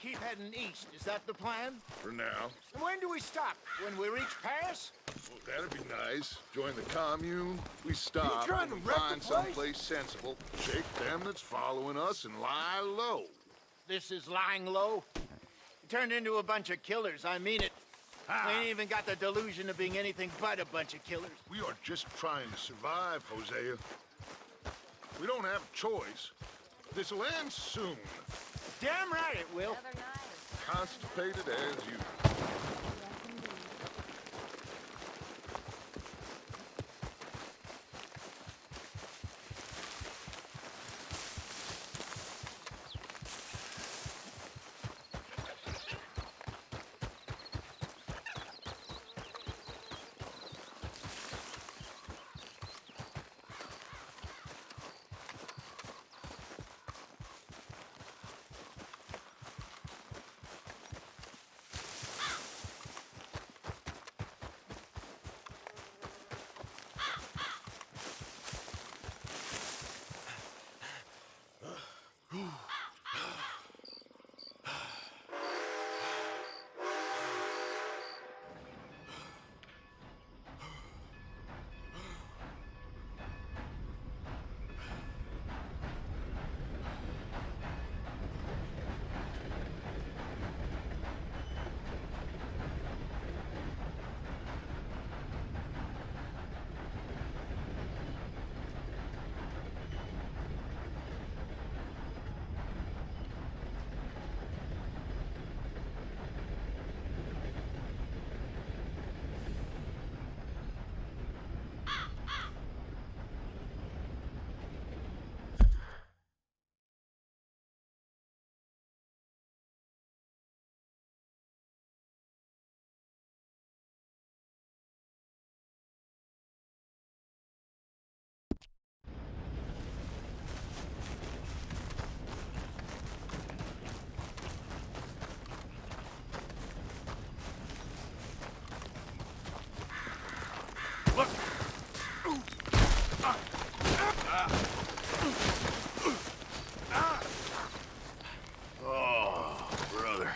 keep heading east. Is that the plan? For now. And when do we stop? When we reach Paris? Well, that'd be nice. Join the commune. We stop trying and to wreck the find place? someplace sensible. Shake them that's following us and lie low. This is lying low? We turned into a bunch of killers, I mean it. We ain't even got the delusion of being anything but a bunch of killers. We are just trying to survive, Hosea. We don't have a choice. This'll end soon. Damn right it will. Another night. Constipated as you. Oh, brother.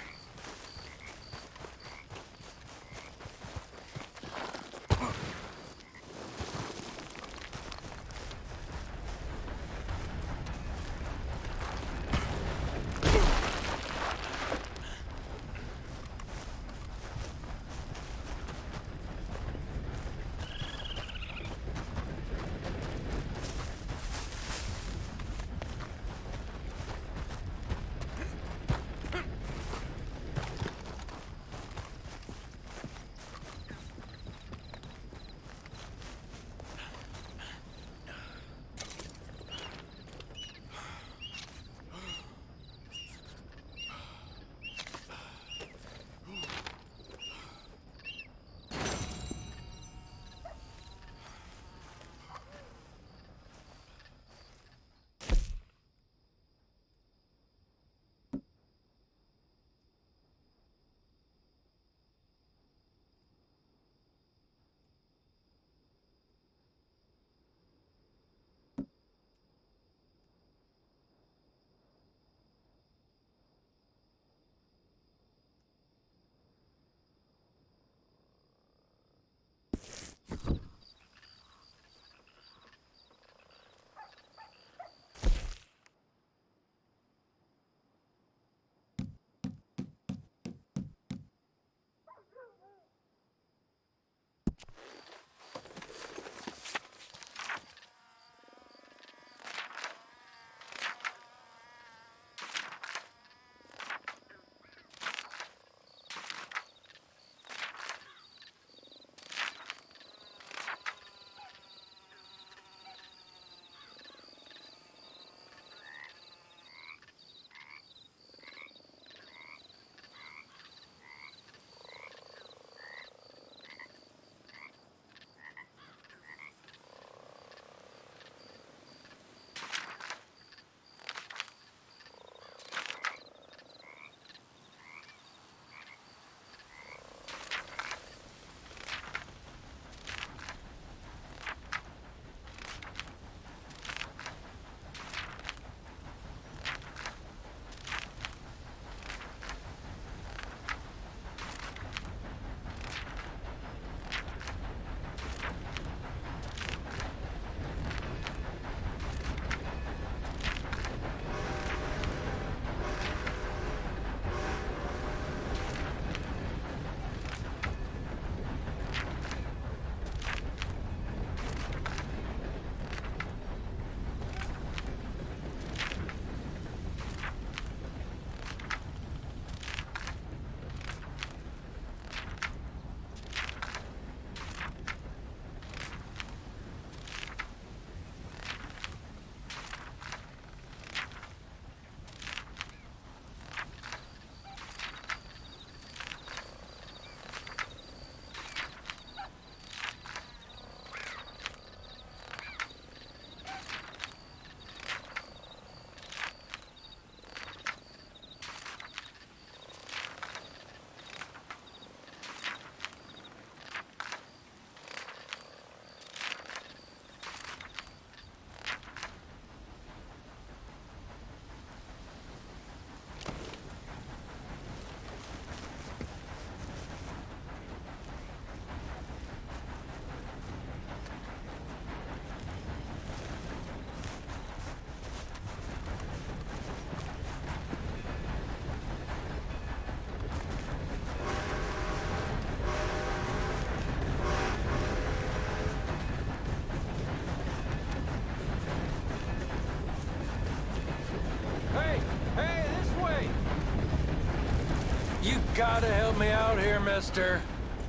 gotta help me out here, mister.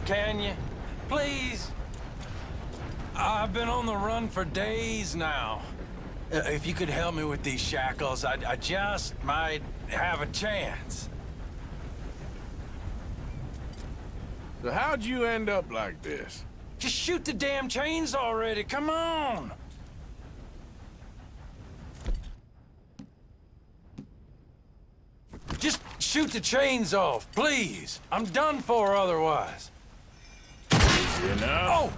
Can you? Please? I've been on the run for days now. If you could help me with these shackles, I just might have a chance. So how'd you end up like this? Just shoot the damn chains already, come on! Just shoot the chains off, please. I'm done for otherwise. Easy enough.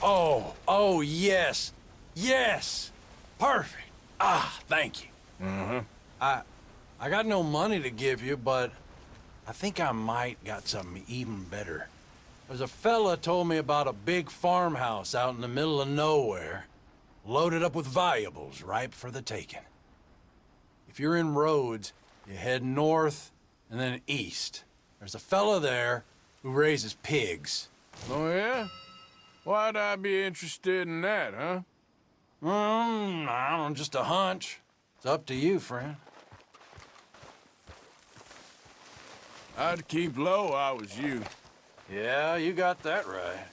Oh, yes. Yes. Perfect. Ah, thank you. Uh-huh. I got no money to give you, but I think I might got something even better. There's a fella told me about a big farmhouse out in the middle of nowhere, loaded up with valuables ripe for the taking. If you're in Rhodes, you head north and then east. There's a fella there who raises pigs. Oh, yeah? Why'd I be interested in that, huh? I don't know, just a hunch. It's up to you, friend. I'd keep low, I was you. Yeah, you got that right.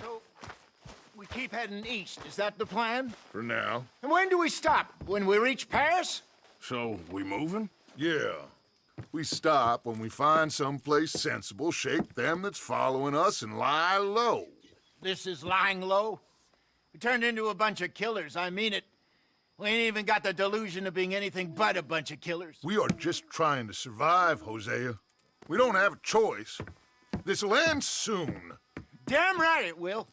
So, we keep heading east. Is that the plan? For now. And when do we stop? When we reach Paris? So, we moving? Yeah. We stop when we find someplace sensible, shake them that's following us, and lie low. This is lying low? We turned into a bunch of killers, I mean it. We ain't even got the delusion of being anything but a bunch of killers. We are just trying to survive, Hosea. We don't have a choice. This'll end soon. Damn right it will.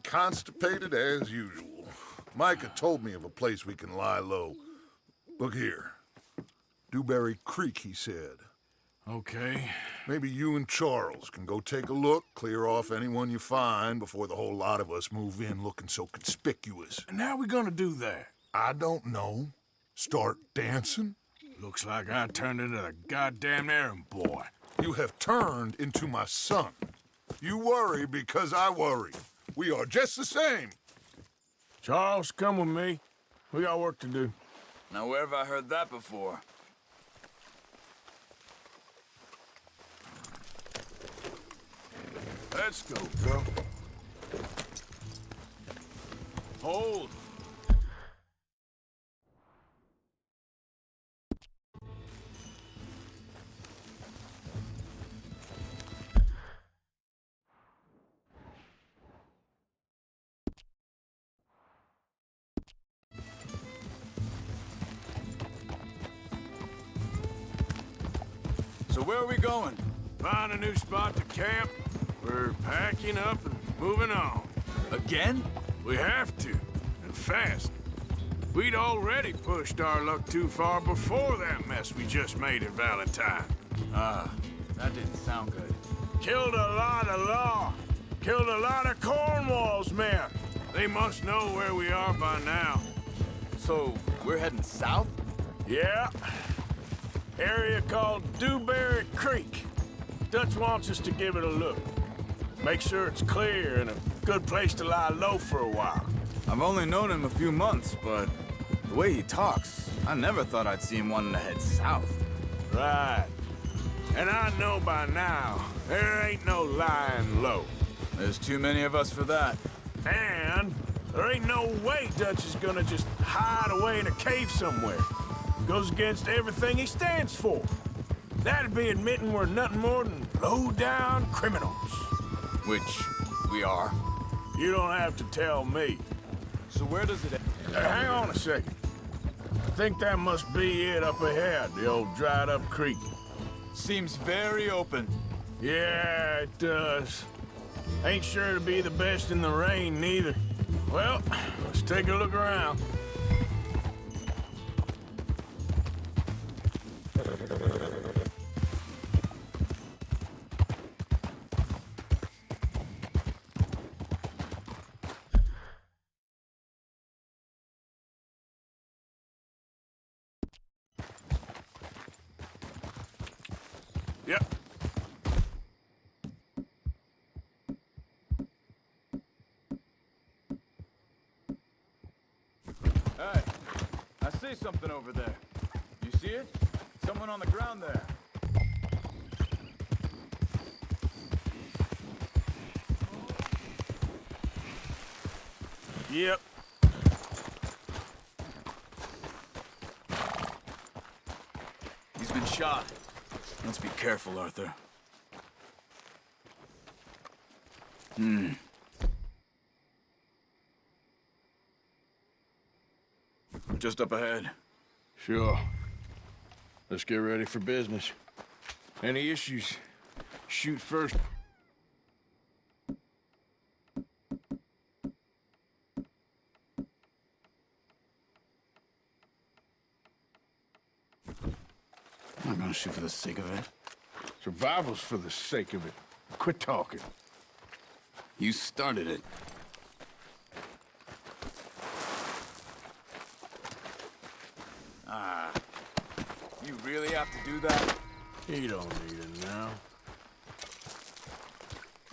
Constipated as usual. Micah told me of a place we can lie low. Look here. Dewberry Creek, he said. Okay. Maybe you and Charles can go take a look, clear off anyone you find before the whole lot of us move in looking so conspicuous. And how we gonna do that? I don't know. Start dancing? Looks like I turned into the goddamn errand boy. You have turned into my son. You worry because I worry. We are just the same. Charles, come with me. We got work to do. Now, where have I heard that before? Let's go, bro. Hold. So where are we going? Find a new spot to camp. We're packing up and moving on. Again? We have to, and fast. We'd already pushed our luck too far before that mess we just made in Valentine. That didn't sound good. Killed a lot of law. Killed a lot of Cornwall's men. They must know where we are by now. So, we're heading south? Yeah. Area called Dewberry Creek. Dutch wants us to give it a look. Make sure it's clear and a good place to lie low for a while. I've only known him a few months, but The way he talks, I never thought I'd see him wanting to head south. Right. And I know by now, there ain't no lying low. There's too many of us for that. And there ain't no way Dutch is gonna just hide away in a cave somewhere. Goes against everything he stands for. That'd be admitting we're nothing more than low-down criminals. Which we are. You don't have to tell me. So where does it end? Hang on a second. I think that must be it up ahead, the old dried-up creek. Seems very open. Yeah, it does. Ain't sure to be the best in the rain, neither. Well, let's take a look around. Yep. Hey, I see something over there. You see it? Someone on the ground there. Yep. He's been shot. Let's be careful, Arthur. Just up ahead. Sure. Let's get ready for business. Any issues, shoot first. I'm not gonna shoot for the sake of it. Survival's for the sake of it. Quit talking. You started it. You really have to do that? He don't need it now.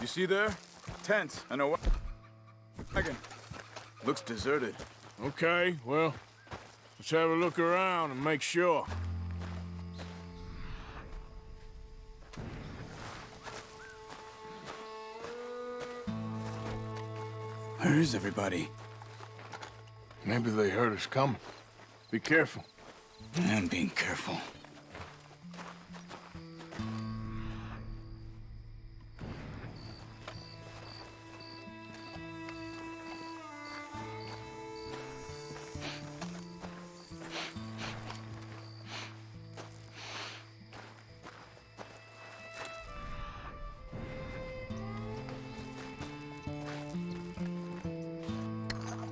You see there? Tents and a wagon. Looks deserted. Okay, well, let's have a look around and make sure. Where is everybody? Maybe they heard us coming. Be careful. I'm being careful.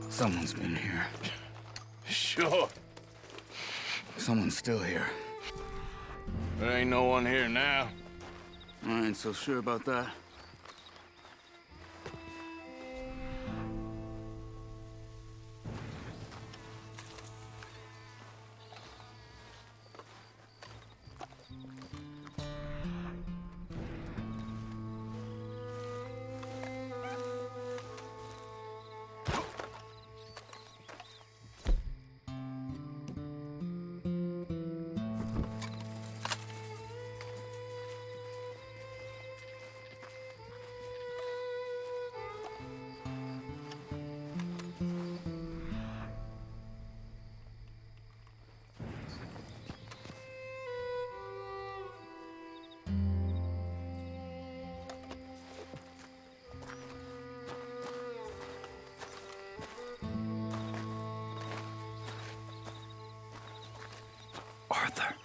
Someone's been here. Sure. Someone's still here. There ain't no one here now. I ain't so sure about that. Arthur.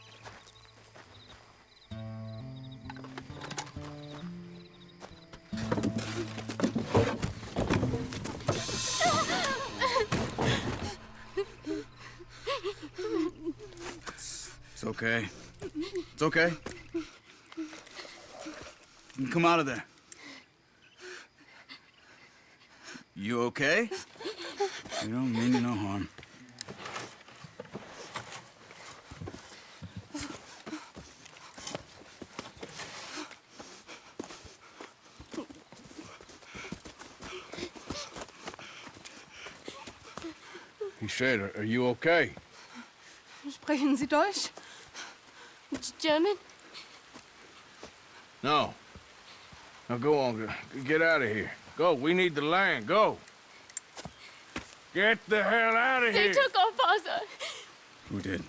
It's okay. It's okay. You can come out of there. You okay? You don't mean you no harm. He said, are you okay? Sprechen Sie Deutsch? German? No. Now go on, get out of here. Go, we need the land, go. Get the hell out of They here! took our father. Who did?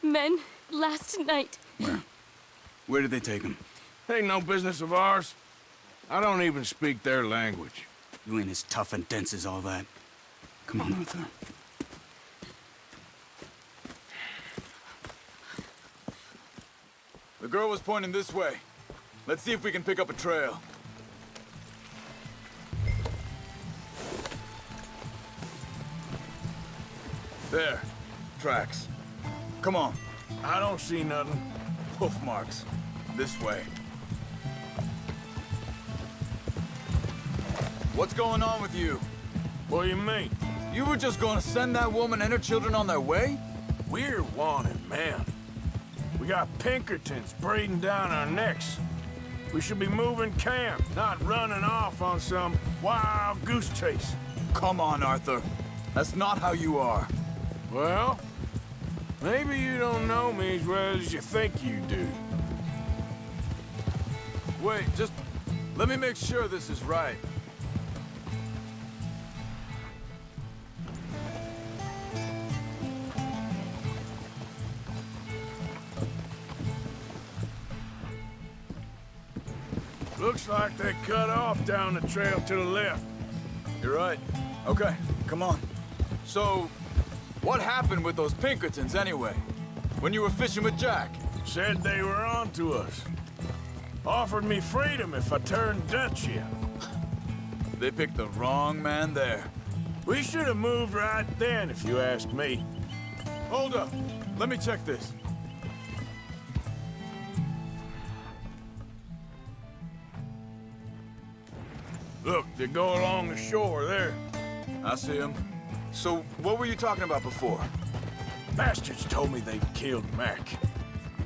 Men, last night. Where? Where did they take him? Ain't no business of ours. I don't even speak their language. You ain't as tough and dense as all that. Come on, Arthur. The girl was pointing this way. Let's see if we can pick up a trail. There. Tracks. Come on. I don't see nothing. Hoof marks. This way. What's going on with you? What do you mean? You were just gonna send that woman and her children on their way? We're wanted, man. We got Pinkertons breathing down our necks. We should be moving camp, not running off on some wild goose chase. Come on, Arthur. That's not how you are. Well, maybe you don't know me as well as you think you do. Wait, just let me make sure this is right. Looks like they cut off down the trail to the left. You're right. Okay, come on. So, what happened with those Pinkertons anyway? When you were fishing with Jack? Said they were on to us. Offered me freedom if I turned Dutch in. They picked the wrong man there. We should have moved right then, if you ask me. Hold up. Let me check this. Look, they go along the shore there. I see him. So, what were you talking about before? Bastards told me they'd killed Mac.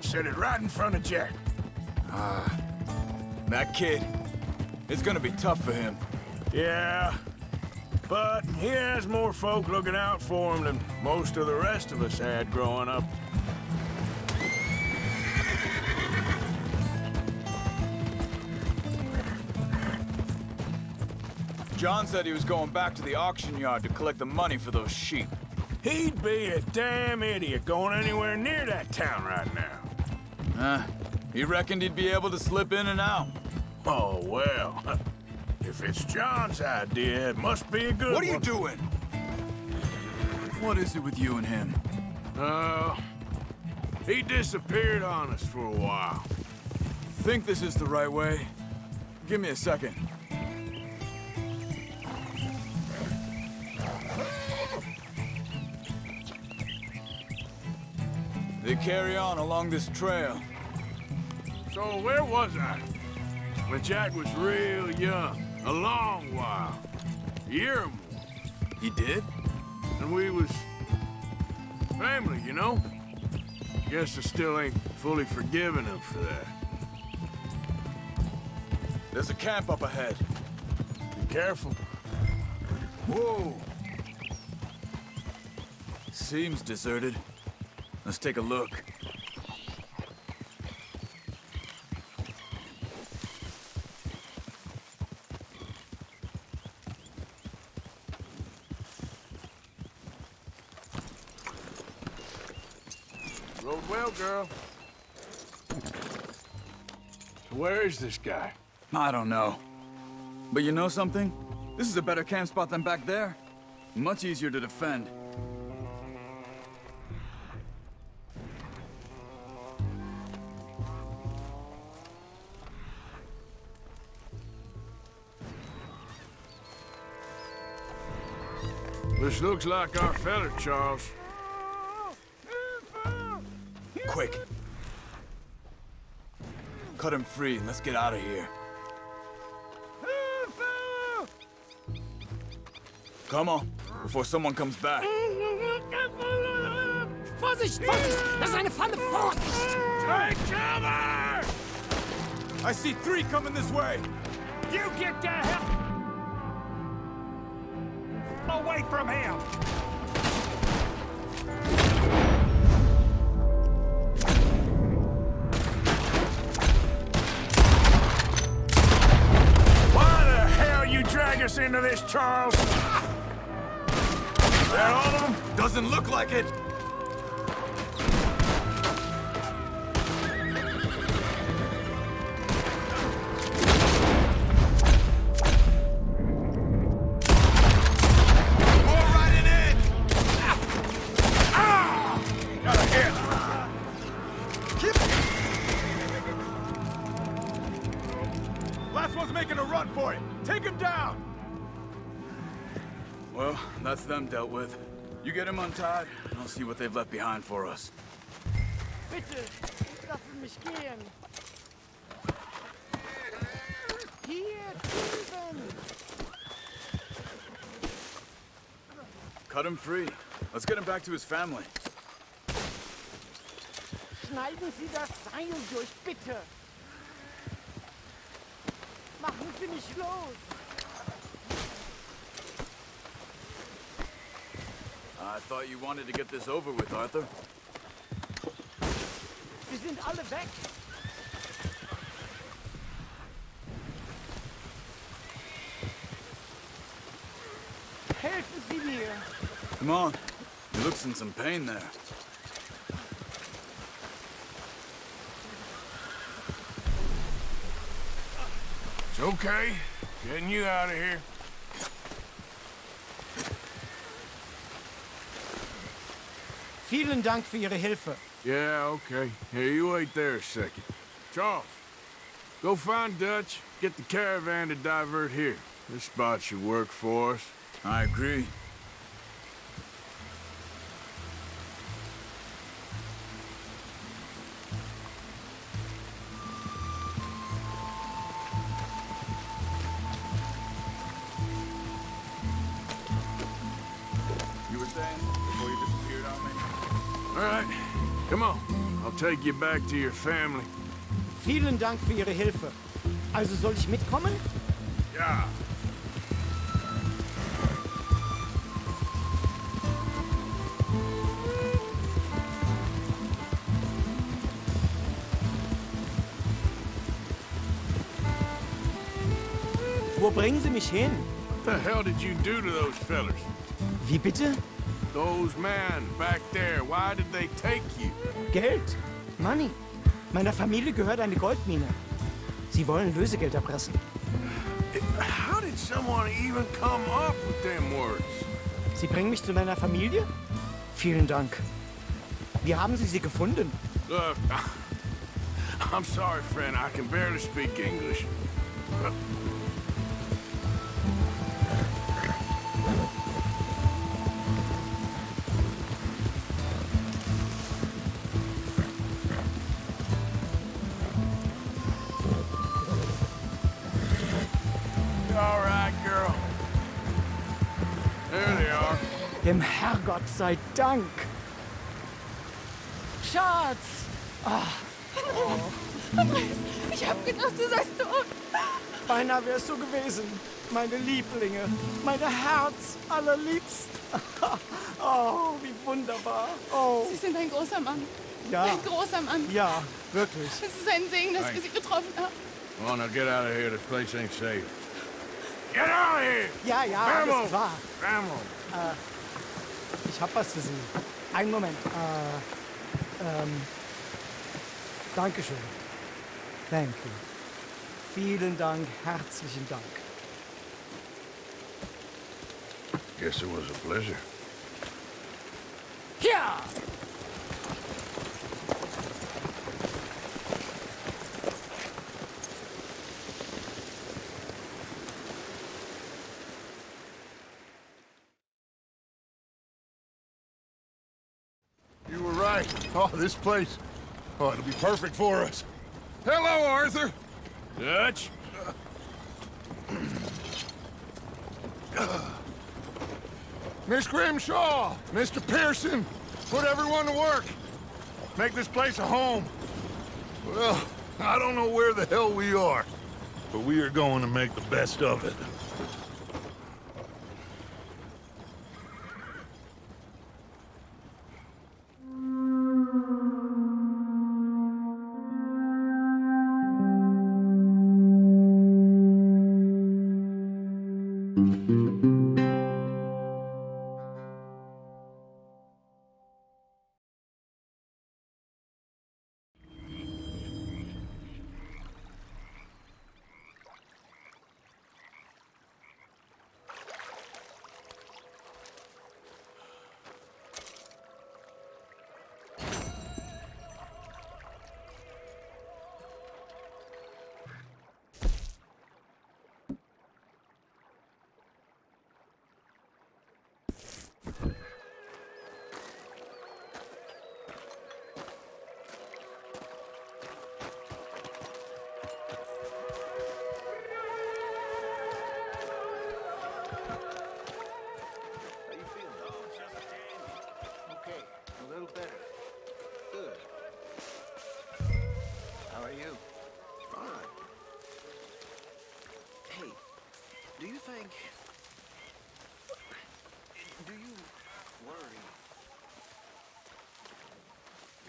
Said it right in front of Jack. That kid. It's gonna be tough for him. Yeah, but he has more folk looking out for him than most of the rest of us had growing up. John said he was going back to the auction yard to collect the money for those sheep. He'd be a damn idiot going anywhere near that town right now. He reckoned he'd be able to slip in and out. Oh, well. If it's John's idea, it must be a good one. What are you doing? What is it with you and him? He disappeared on us for a while. Think this is the right way? Give me a second. They carry on along this trail. So where was I? When Jack was real young. A long while. A year or more. He did? And we was family, you know? Guess I still ain't fully forgiven him for that. There's a camp up ahead. Be careful. Whoa! Seems deserted. Let's take a look. Rode well, girl. So where is this guy? I don't know. But you know something? This is a better camp spot than back there. Much easier to defend. This looks like our fella, Charles. Quick. Cut him free and let's get out of here. Come on, before someone comes back. Vorsicht, Vorsicht! Das ist eine Falle! Vorsicht! Take cover! I see 3 coming this way. You get the hell away from him! Charles. Is that all of them? Doesn't look like it. Last one's making a run for it. Take him down. Well, that's them dealt with. You get him untied, and I'll see what they've left behind for us. Bitte, lassen mich gehen. Hier drüben. Cut him free. Let's get him back to his family. Schneiden Sie das Seil durch, bitte. Machen Sie mich los. I thought you wanted to get this over with, Arthur. Sie sind alle weg. Helfen Sie mir. Come on. He looks in some pain there. It's okay. Getting you out of here. Vielen Dank für Ihre Hilfe. Yeah, okay. Here, you wait there a second. Charles, go find Dutch. Get the caravan to divert here. This spot should work for us. I agree. You were saying before you disappeared on me? All right, come on. I'll take you back to your family. Vielen Dank für Ihre Hilfe. Also soll ich mitkommen? Yeah. Wo bringen Sie mich hin? What the hell did you do to those fellers? Wie bitte? Those men back there, why did they take you? Geld. Money. Meiner Familie gehört eine Goldmine. Sie wollen Lösegeld erpressen. How did someone even come up with them words? Sie bringen mich zu meiner Familie? Vielen Dank. Wie haben Sie sie gefunden? Look, I'm sorry, friend. I can barely speak English. All right, girl. There they are. Dem Herrgott sei Dank. Schatz! Andreas, ich hab gedacht, du seist tot. Beinahe wärst du gewesen. Meine Lieblinge. Meine Herz allerliebst. Oh, wie wunderbar. Oh, Sie sind ein großer Mann. ja. Ein großer Mann. Ja, wirklich. Es ist ein Segen, dass wir Sie getroffen haben. Come on, now get out of here. This place ain't safe. Get out of here! Ja, ja, Vamos! alles klar. Vamos! Ich hab was für Sie. Einen Moment. Dankeschön. Thank you. Vielen Dank, herzlichen Dank. Guess it was a pleasure. Ja! You were right. Oh, this place. Oh, it'll be perfect for us. Hello, Arthur. Dutch? Miss Grimshaw, Mr. Pearson, put everyone to work. Make this place a home. Well, I don't know where the hell we are, but we are going to make the best of it. Thank you.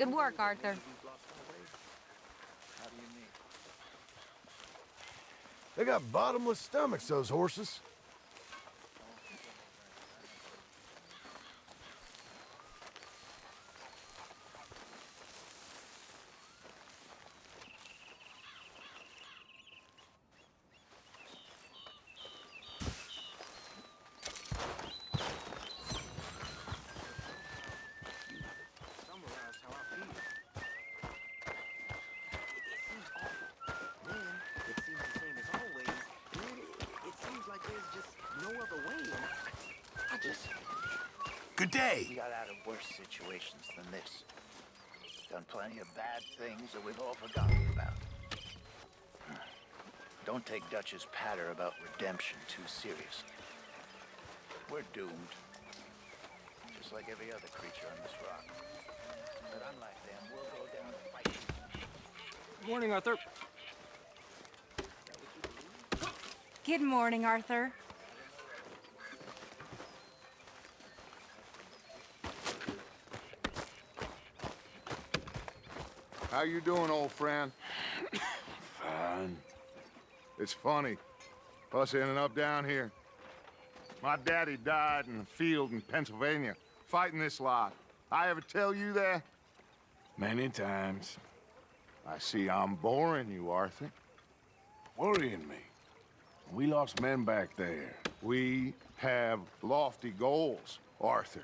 Good work, Arthur. They got bottomless stomachs, those horses. Good day. We got out of worse situations than this. Done plenty of bad things that we've all forgotten about. Don't take Dutch's patter about redemption too seriously. We're doomed. Just like every other creature on this rock. But unlike them, we'll go down fighting. Good morning, Arthur. Good morning, Arthur. How you doing, old friend? Fine. It's funny, us ending up down here. My daddy died in the field in Pennsylvania, fighting this lot. I ever tell you that? Many times. I see I'm boring you, Arthur. Worrying me. We lost men back there. We have lofty goals, Arthur.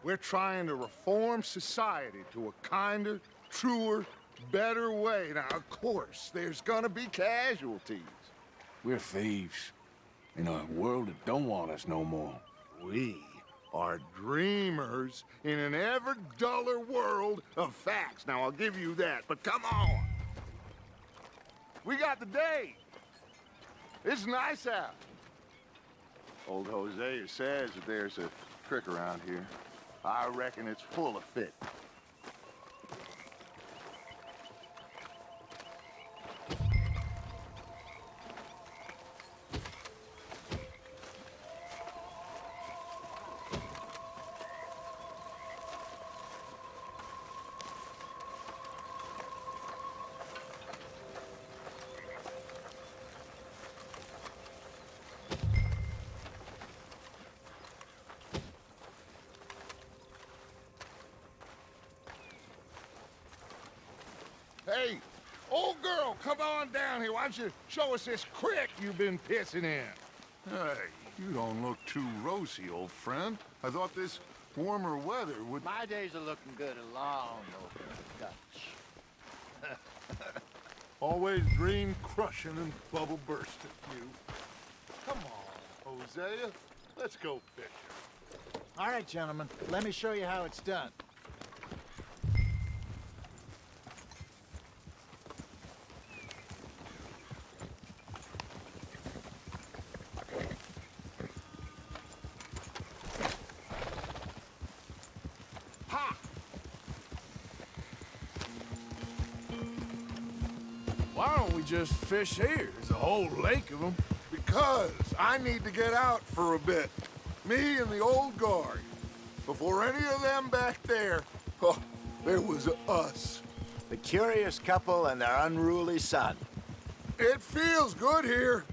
We're trying to reform society to a kinder, truer, better way. Now, of course, there's gonna be casualties. We're thieves. In a world that don't want us no more. We are dreamers in an ever duller world of facts. Now, I'll give you that, but come on. We got the day. It's nice out. Old Hosea says that there's a trick around here. I reckon it's full of fit. Hey, old girl, come on down here. Why don't you show us this creek you've been pissing in? Hey, you don't look too rosy, old friend. I thought this warmer weather would... My days are looking good along over Dutch. Always dream crushing and bubble bursting, you. Come on, Hosea. Let's go fishing. All right, gentlemen, let me show you how it's done. Why don't we just fish here? There's a whole lake of them. Because I need to get out for a bit. Me and the old guard. Before any of them back there, oh, there was us. The curious couple and their unruly son. It feels good here.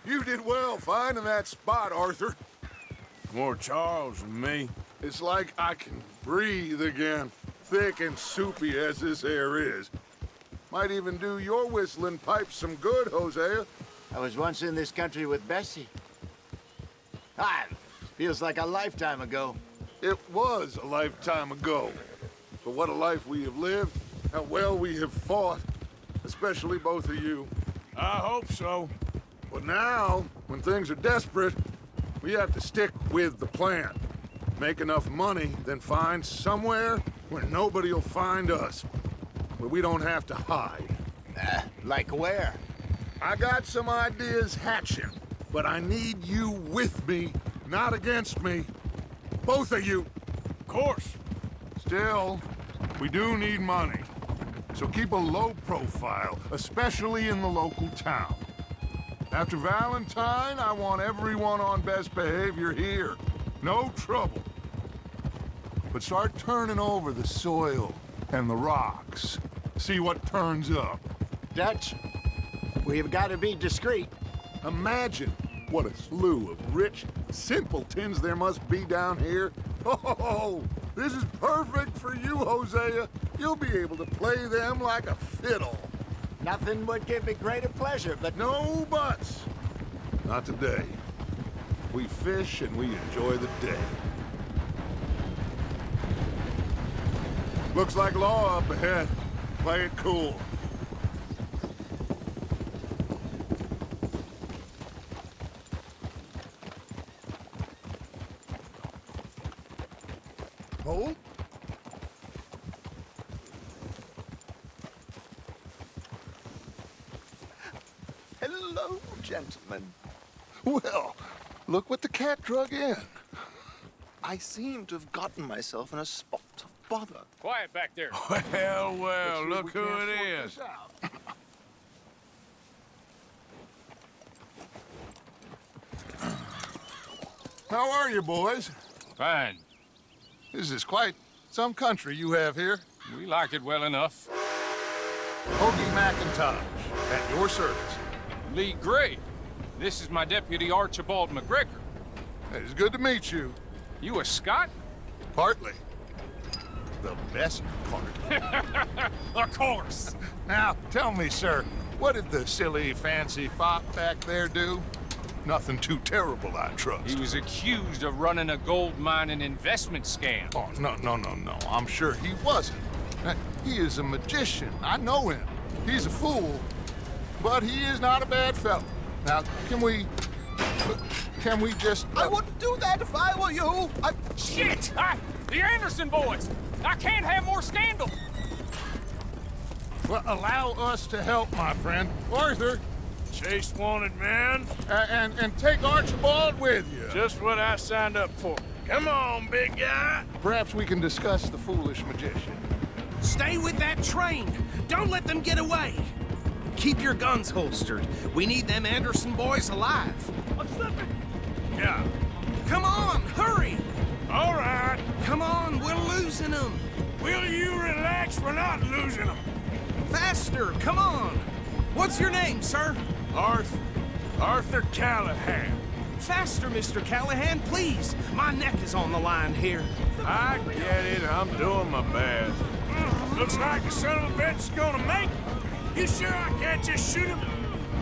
You did well finding that spot, Arthur. More Charles than me. It's like I can breathe again, thick and soupy as this air is. Might even do your whistling pipes some good, Hosea. I was once in this country with Bessie. Ah, feels like a lifetime ago. It was a lifetime ago. But what a life we have lived, how well we have fought, especially both of you. I hope so. But now, when things are desperate, we have to stick with the plan. Make enough money, then find somewhere where nobody will find us. Where we don't have to hide. Like where? I got some ideas hatching, but I need you with me, not against me. Both of you. Of course. Still, we do need money. So keep a low profile, especially in the local town. After Valentine, I want everyone on best behavior here. No trouble. But start turning over the soil and the rocks. See what turns up. Dutch, we've got to be discreet. Imagine what a slew of rich simpletons there must be down here. Oh, this is perfect for you, Hosea. You'll be able to play them like a fiddle. Nothing would give me greater pleasure, but No buts. Not today. We fish and we enjoy the day. Looks like law up ahead. Play it cool. Hold. hello, gentlemen. Well, look what the cat drug in. I seem to have gotten myself in a spot of bother. Quiet back there. Well, look who it is. How are you, boys? Fine. This is quite some country you have here. We like it well enough. Hoagie McIntosh, at your service. Lee Gray. This is my deputy Archibald McGregor. It's good to meet you. You a Scot? Partly. The best part. Of course. Now, tell me, sir, what did the silly, fancy fop back there do? Nothing too terrible, I trust. He was accused of running a gold mining investment scam. Oh, no. I'm sure he wasn't. He is a magician. I know him. He's a fool, but he is not a bad fellow. Now, can we just... I wouldn't do that if I were you. Shit! The Anderson boys! I can't have more scandal! Well, allow us to help, my friend. Arthur, Chase wanted man. and take Archibald with you. Just what I signed up for. Come on, big guy. Perhaps we can discuss the foolish magician. Stay with that train. Don't let them get away. Keep your guns holstered. We need them Anderson boys alive. I'm slipping. Yeah. Come on, hurry. All right. Come on, we're losing them. Will you relax? We're not losing them. Faster, come on. What's your name, sir? Arthur Callahan. Faster, Mr. Callahan, please. My neck is on the line here. I get it. I'm doing my best. Looks like the son of a bitch is gonna make it. You sure I can't just shoot him?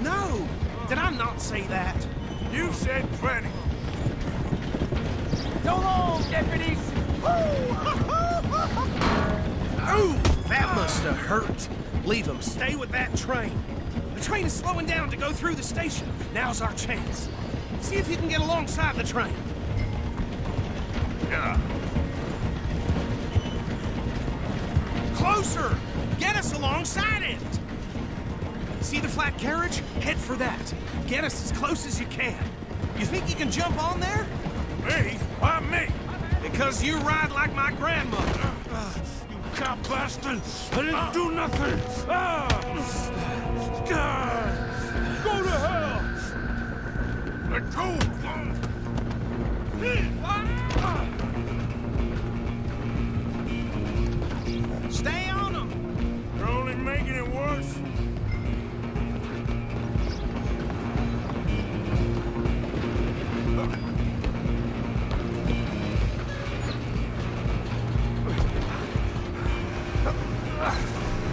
No, did I not say that? You said plenty. Go home, deputies! Oh, that must have hurt. Leave them. Stay with that train. The train is slowing down to go through the station. Now's our chance. See if you can get alongside the train. Yeah. Closer! Get us alongside it! See the flat carriage? Head for that. Get us as close as you can. You think you can jump on there? Me? Why me? Because you ride like my grandmother. You cop bastard! I didn't do nothing! Go to hell! Let go! Stay on them! You're only making it worse.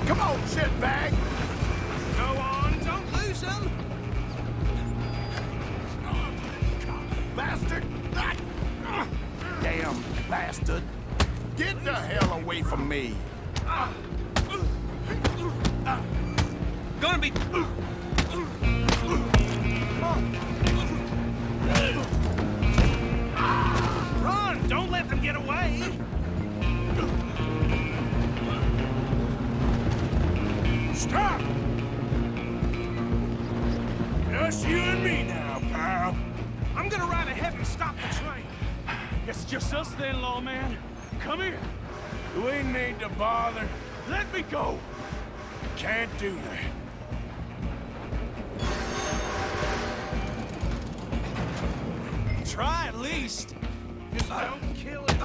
Come on, shitbag! Go on, don't lose them! Bastard! Damn bastard! Get the hell away from me! Gonna be... Run! Don't let them get away! Stop! Just you and me now, pal. I'm gonna ride ahead and stop the train. It's just us then, lawman. Come here. Do we need to bother? Let me go. Can't do that. Try at least. Just don't kill it.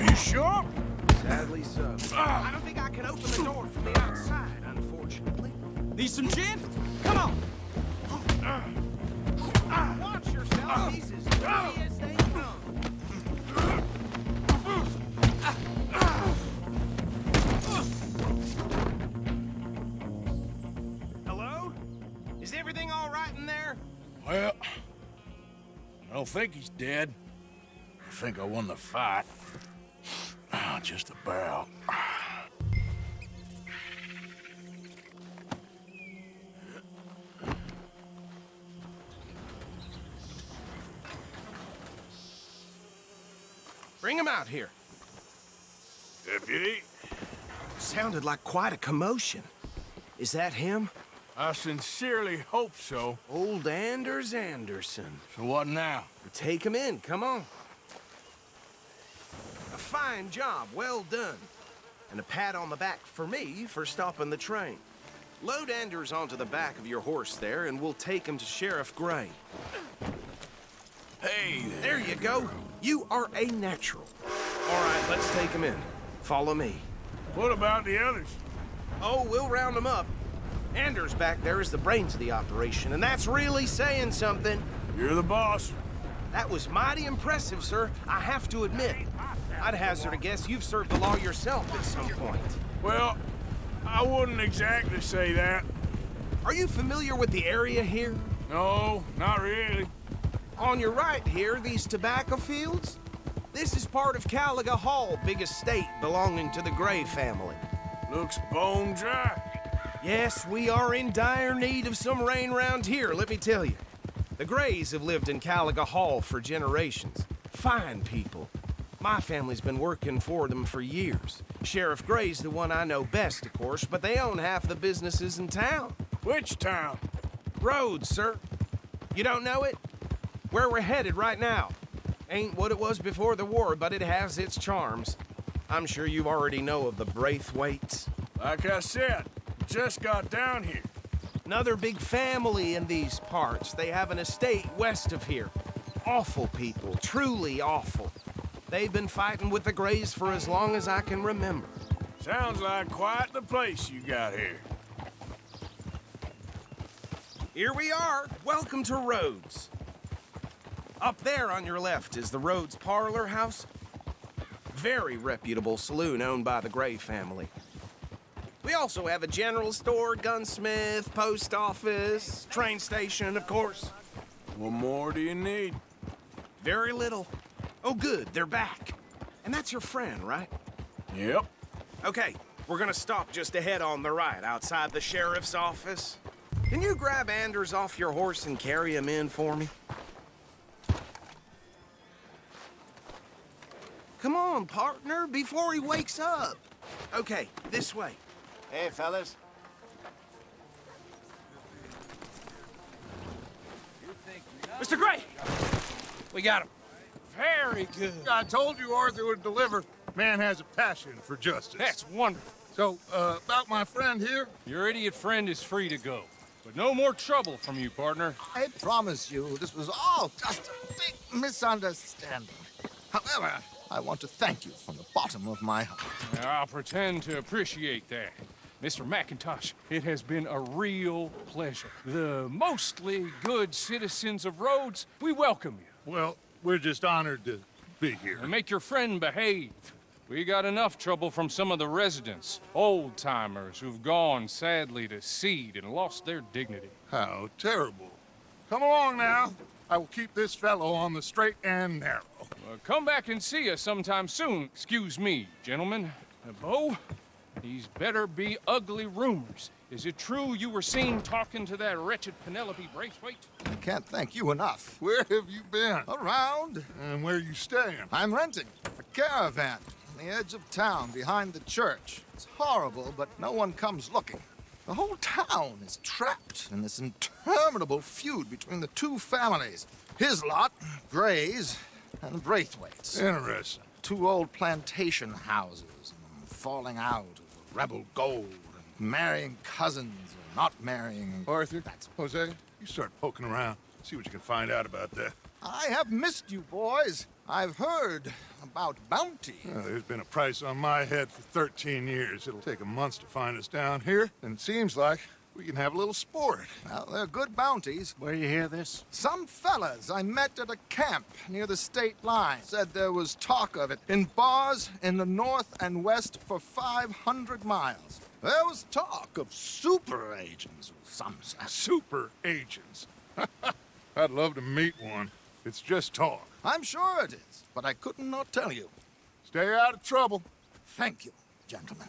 You sure? don't think he's dead. I think I won the fight. Just about. Bring him out here. Deputy, Sounded like quite a commotion. Is that him? I sincerely hope so. Old Anders Anderson. So what now? Take him in, come on. A fine job, well done. And a pat on the back for me for stopping the train. Load Anders onto the back of your horse there, and we'll take him to Sheriff Gray. Hey There you go. You are a natural. All right, let's take him in. Follow me. What about the others? Oh, we'll round them up. Anders back there is the brains of the operation, and that's really saying something. You're the boss. That was mighty impressive, sir. I have to admit. I'd hazard a guess you've served the law yourself at some point. Well, I wouldn't exactly say that. Are you familiar with the area here? No, not really. On your right here, these tobacco fields? This is part of Caliga Hall, big estate belonging to the Gray family. Looks bone dry. Yes, we are in dire need of some rain round here, let me tell you. The Grays have lived in Caliga Hall for generations. Fine people. My family's been working for them for years. Sheriff Gray's the one I know best, of course, but they own half the businesses in town. Which town? Rhodes, sir. You don't know it? Where we're headed right now. Ain't what it was before the war, but it has its charms. I'm sure you already know of the Braithwaites. Like I said, just got down here. Another big family in these parts. They have an estate west of here. Awful people, truly awful. They've been fighting with the Grays for as long as I can remember. Sounds like quite the place you got here. Here we are. Welcome to Rhodes. Up there on your left is the Rhodes Parlor House. Very reputable saloon owned by the Gray family. We also have a general store, gunsmith, post office, train station, of course. What more do you need? Very little. Oh, good, they're back. And that's your friend, right? Yep. Okay, we're gonna stop just ahead on the right, outside the sheriff's office. Can you grab Anders off your horse and carry him in for me? Come on, partner, before he wakes up. Okay, this way. Hey, fellas. Mr. Gray! We got him. Very good. I told you Arthur would deliver. Man has a passion for justice. That's wonderful. So, about my friend here? Your idiot friend is free to go. But no more trouble from you, partner. I promise you, this was all just a big misunderstanding. However, I want to thank you from the bottom of my heart. I'll pretend to appreciate that. Mr. McIntosh, it has been a real pleasure. The mostly good citizens of Rhodes, we welcome you. Well, we're just honored to be here. And make your friend behave. We got enough trouble from some of the residents, old-timers who've gone, sadly, to seed and lost their dignity. How terrible. Come along now. I will keep this fellow on the straight and narrow. Come back and see us sometime soon. Excuse me, gentlemen. Bo, these better be ugly rumors. Is it true you were seen talking to that wretched Penelope Braithwaite? I can't thank you enough. Where have you been? Around, And where you staying? I'm renting a caravan on the edge of town behind the church. It's horrible, but no one comes looking. The whole town is trapped in this interminable feud between the two families. His lot, Gray's, and Braithwaite's. Interesting. Two old plantation houses, and falling out of rebel gold, and marrying cousins, or not marrying. Arthur, Jose, you start poking around. See what you can find out about that. I have missed you, boys. I've heard about bounty. There's been a price on my head for 13 years. It'll take a month to find us down here, and it seems like we can have a little sport. Well, they're good bounties. Where you hear this? Some fellas I met at a camp near the state line said there was talk of it in bars in the north and west for 500 miles. There was talk of super agents of some sort. Super agents. I'd love to meet one. It's just talk. I'm sure it is, but I couldn't not tell you. Stay out of trouble. Thank you, gentlemen.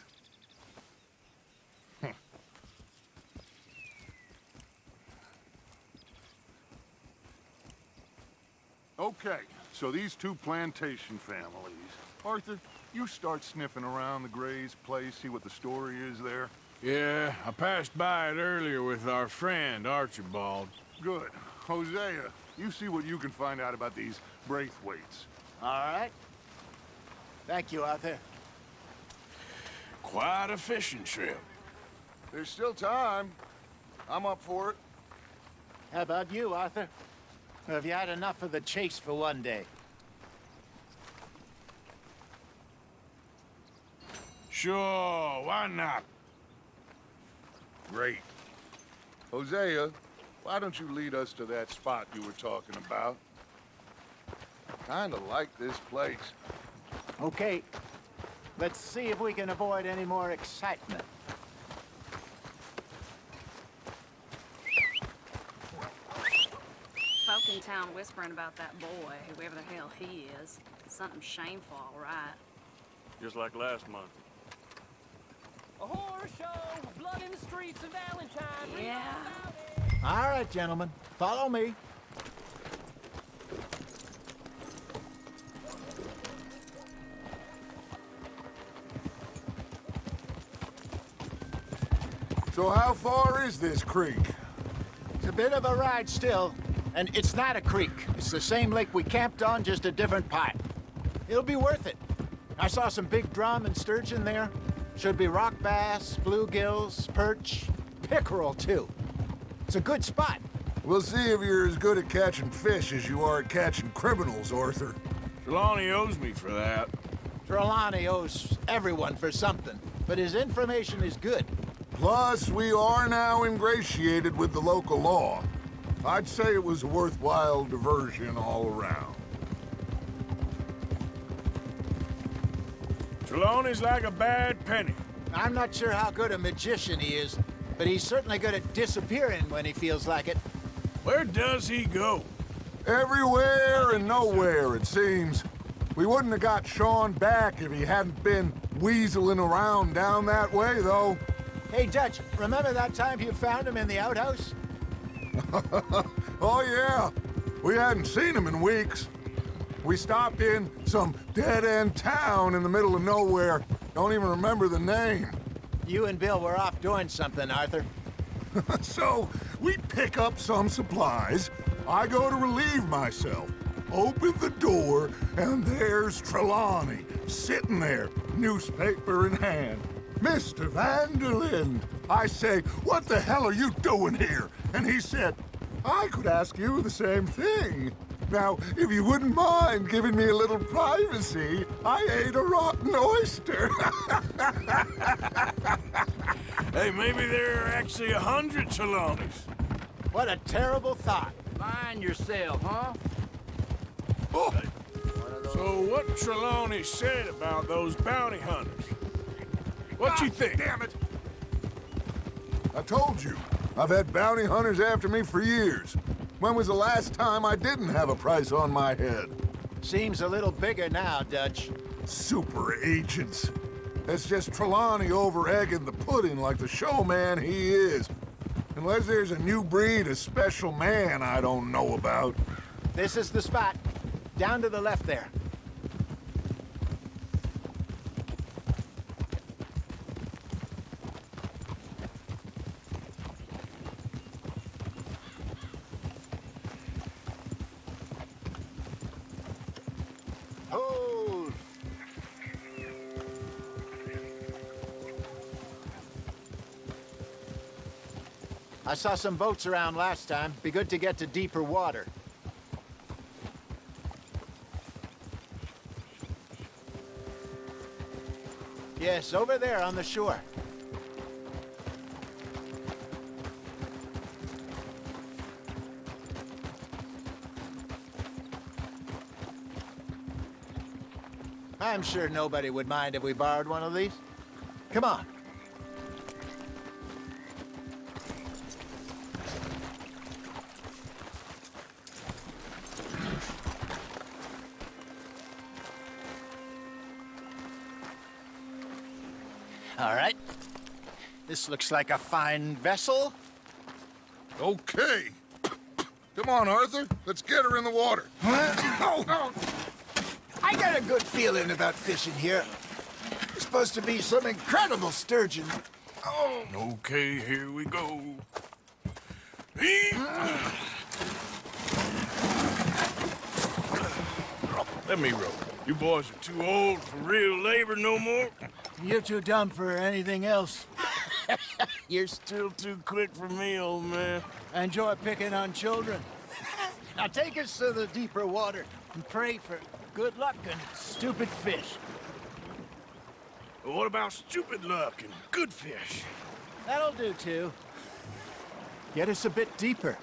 Okay, so these two plantation families. Arthur, you start sniffing around the Gray's place, see what the story is there. Yeah, I passed by it earlier with our friend, Archibald. Good. Hosea, you see what you can find out about these Braithwaites. All right. Thank you, Arthur. Quite a fishing trip. There's still time. I'm up for it. How about you, Arthur? Or have you had enough of the chase for one day? Sure, why not? Great. Hosea, why don't you lead us to that spot you were talking about? Kinda like this place. Okay. Let's see if we can avoid any more excitement. Folk in town whispering about that boy, whoever the hell he is. Something shameful, all right. Just like last month. A horror show, blood in the streets of Valentine. Yeah. All right, gentlemen. Follow me. So how far is this creek? It's a bit of a ride still, and it's not a creek. It's the same lake we camped on, just a different part. It'll be worth it. I saw some big drum and sturgeon there. Should be rock bass, bluegills, perch, pickerel too. It's a good spot. We'll see if you're as good at catching fish as you are at catching criminals, Arthur. Trelawney owes me for that. Trelawney owes everyone for something, but his information is good. Plus, we are now ingratiated with the local law. I'd say it was a worthwhile diversion all around. Trelawney's like a bad penny. I'm not sure how good a magician he is, but he's certainly good at disappearing when he feels like it. Where does he go? Everywhere and nowhere, it seems. We wouldn't have got Sean back if he hadn't been weaseling around down that way, though. Hey, Dutch, remember that time you found him in the outhouse? Oh, yeah. We hadn't seen him in weeks. We stopped in some dead-end town in the middle of nowhere. Don't even remember the name. You and Bill were off doing something, Arthur. So, we pick up some supplies. I go to relieve myself. Open the door, and there's Trelawney, sitting there, newspaper in hand. Mr. Vanderlyn. I say, what the hell are you doing here? And he said, I could ask you the same thing. Now, if you wouldn't mind giving me a little privacy, I ate a rotten oyster. Hey, maybe there are actually 100 Trelawneys. What a terrible thought. Mind yourself, huh? Oh. So what Trelawney said about those bounty hunters? What you think? Damn it! I told you, I've had bounty hunters after me for years. When was the last time I didn't have a price on my head? Seems a little bigger now, Dutch. Super agents. It's just Trelawney over-egging the pudding like the showman he is. Unless there's a new breed of special man I don't know about. This is the spot. Down to the left there. Hold! I saw some boats around last time. Be good to get to deeper water. Yes, over there on the shore. I'm sure nobody would mind if we borrowed one of these. Come on. All right. This looks like a fine vessel. Okay. Come on, Arthur. Let's get her in the water. Oh. I got a good feeling about fishing here. There's supposed to be some incredible sturgeon. Oh. Okay, here we go. Let me row. You boys are too old for real labor no more. You're too dumb for anything else. You're still too quick for me, old man. I enjoy picking on children. Now take us to the deeper water and pray for good luck and stupid fish. But what about stupid luck and good fish? That'll do, too. Get us a bit deeper.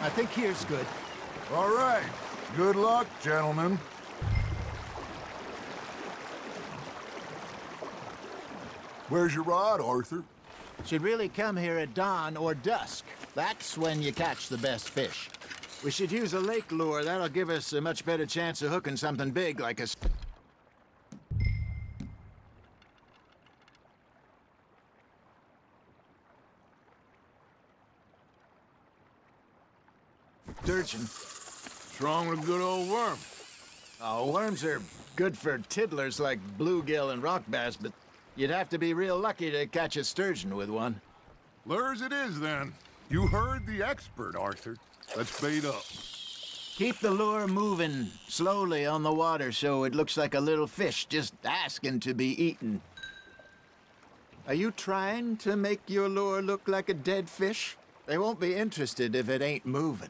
I think here's good. All right. Good luck, gentlemen. Where's your rod, Arthur? Should really come here at dawn or dusk. That's when you catch the best fish. We should use a lake lure. That'll give us a much better chance of hooking something big like a... sturgeon. What's wrong with a good old worm? Oh, worms are good for tiddlers like bluegill and rock bass, but you'd have to be real lucky to catch a sturgeon with one. Lures it is, then. You heard the expert, Arthur. Let's bait up. Keep the lure moving slowly on the water so it looks like a little fish just asking to be eaten. Are you trying to make your lure look like a dead fish? They won't be interested if it ain't moving.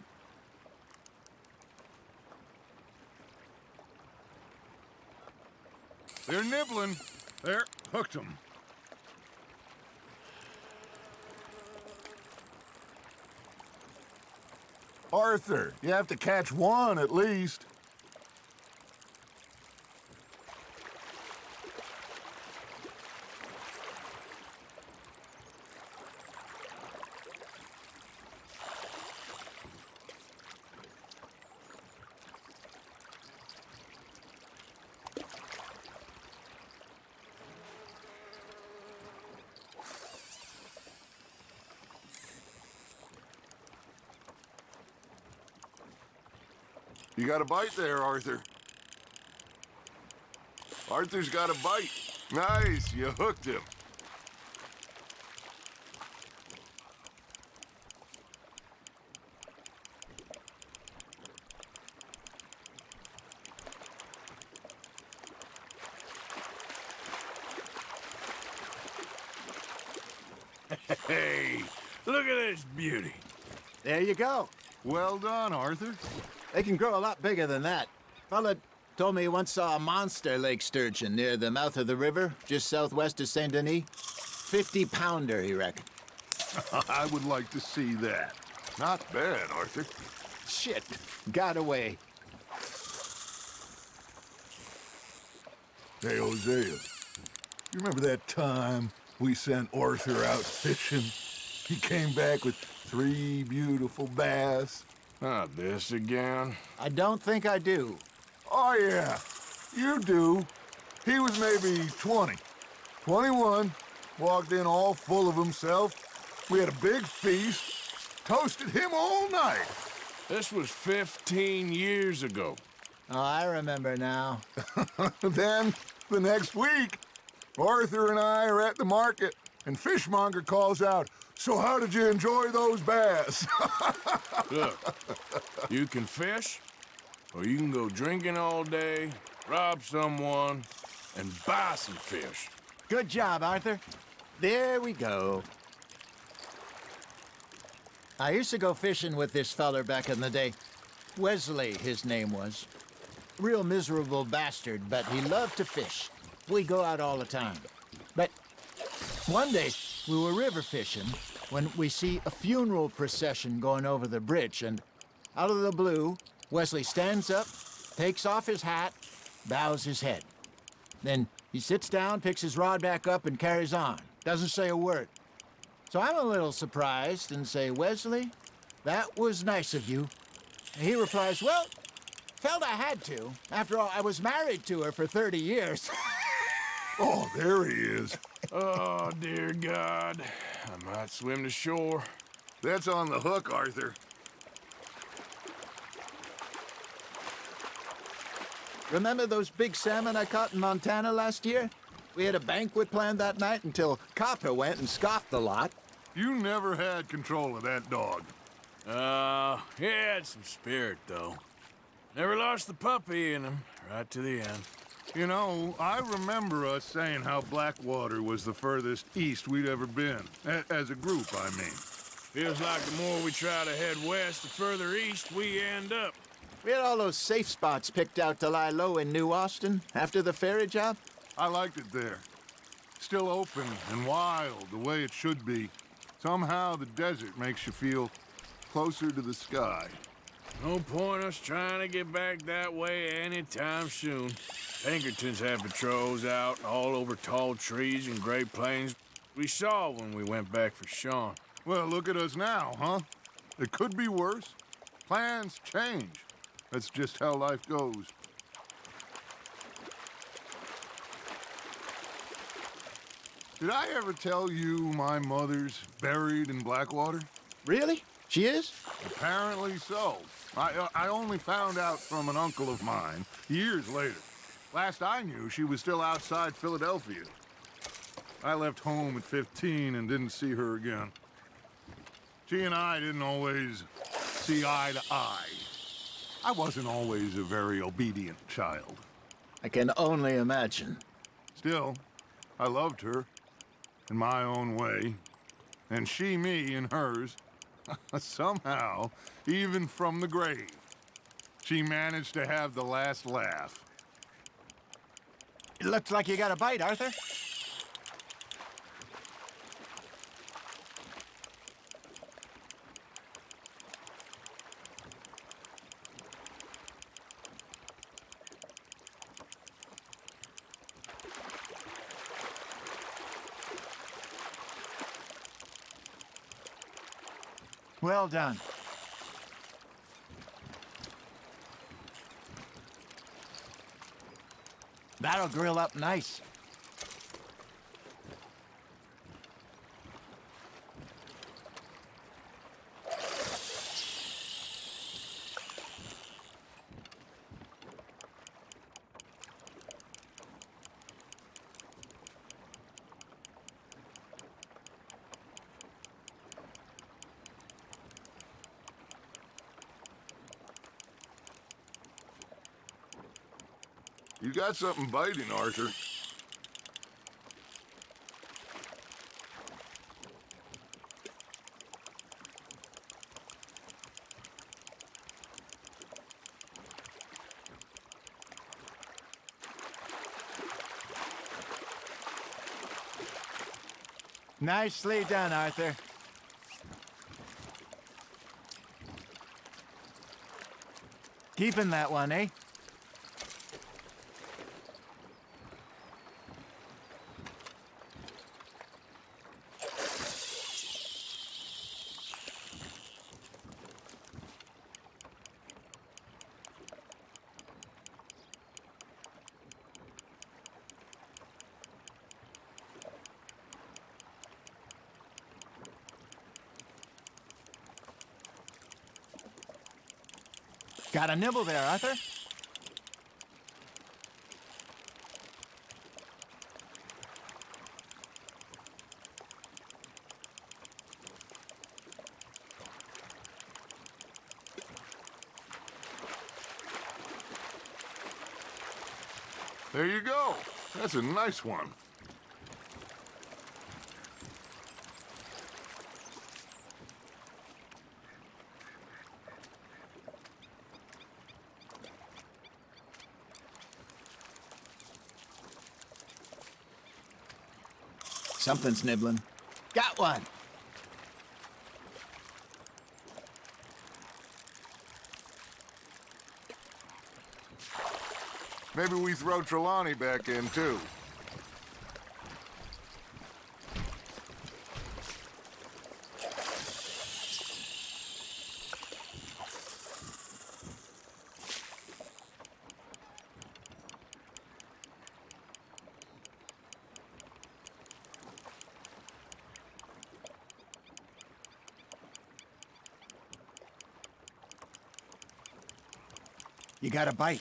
They're nibbling. There, hooked them. Arthur, you have to catch one at least. You got a bite there, Arthur. Arthur's got a bite. Nice, you hooked him. Hey, look at this beauty. There you go. Well done, Arthur. They can grow a lot bigger than that. Fella told me he once saw a monster lake sturgeon near the mouth of the river, just southwest of Saint Denis. 50-pounder, he reckoned. I would like to see that. Not bad, Arthur. Shit, got away. Hey, Hosea, you remember that time we sent Arthur out fishing? He came back with 3 beautiful bass. Not this again. I don't think I do. Oh, yeah, you do. He was maybe 20, 21, walked in all full of himself. We had a big feast, toasted him all night. This was 15 years ago. Oh, I remember now. Then, the next week, Arthur and I are at the market, and Fishmonger calls out, "So how did you enjoy those bass?" Look, you can fish, or you can go drinking all day, rob someone, and buy some fish. Good job, Arthur. There we go. I used to go fishing with this feller back in the day. Wesley, his name was. Real miserable bastard, but he loved to fish. We go out all the time. But one day, we were river fishing when we see a funeral procession going over the bridge, and out of the blue, Wesley stands up, takes off his hat, bows his head. Then he sits down, picks his rod back up, and carries on. Doesn't say a word. So I'm a little surprised and say, Wesley, that was nice of you. And he replies, well, felt I had to. After all, I was married to her for 30 years. Oh, there he is. Oh, dear God. I might swim to shore. That's on the hook, Arthur. Remember those big salmon I caught in Montana last year? We had a banquet planned that night until Copper went and scoffed the lot. You never had control of that dog. He had some spirit, though. Never lost the puppy in him, right to the end. You know, I remember us saying how Blackwater was the furthest east we'd ever been. As a group, I mean. Feels like the more we try to head west, the further east we end up. We had all those safe spots picked out to lie low in New Austin after the ferry job. I liked it there. Still open and wild, the way it should be. Somehow the desert makes you feel closer to the sky. No point us trying to get back that way anytime soon. Pinkertons have patrols out all over tall trees and Great Plains. We saw when we went back for Sean. Well, look at us now, huh? It could be worse. Plans change. That's just how life goes. Did I ever tell you my mother's buried in Blackwater? Really? She is? Apparently so. I only found out from an uncle of mine years later. Last I knew, she was still outside Philadelphia. I left home at 15 and didn't see her again. She and I didn't always see eye to eye. I wasn't always a very obedient child. I can only imagine. Still, I loved her in my own way, and she me in hers. Somehow, even from the grave, she managed to have the last laugh. It looks like you got a bite, Arthur. Well done. That'll grill up nice. You got something biting, Arthur. Nicely done, Arthur. Keeping that one, eh? Got a nibble there, Arthur? There you go. That's a nice one. Something's nibbling. Got one. Maybe we throw Trelawney back in, too. You got a bite.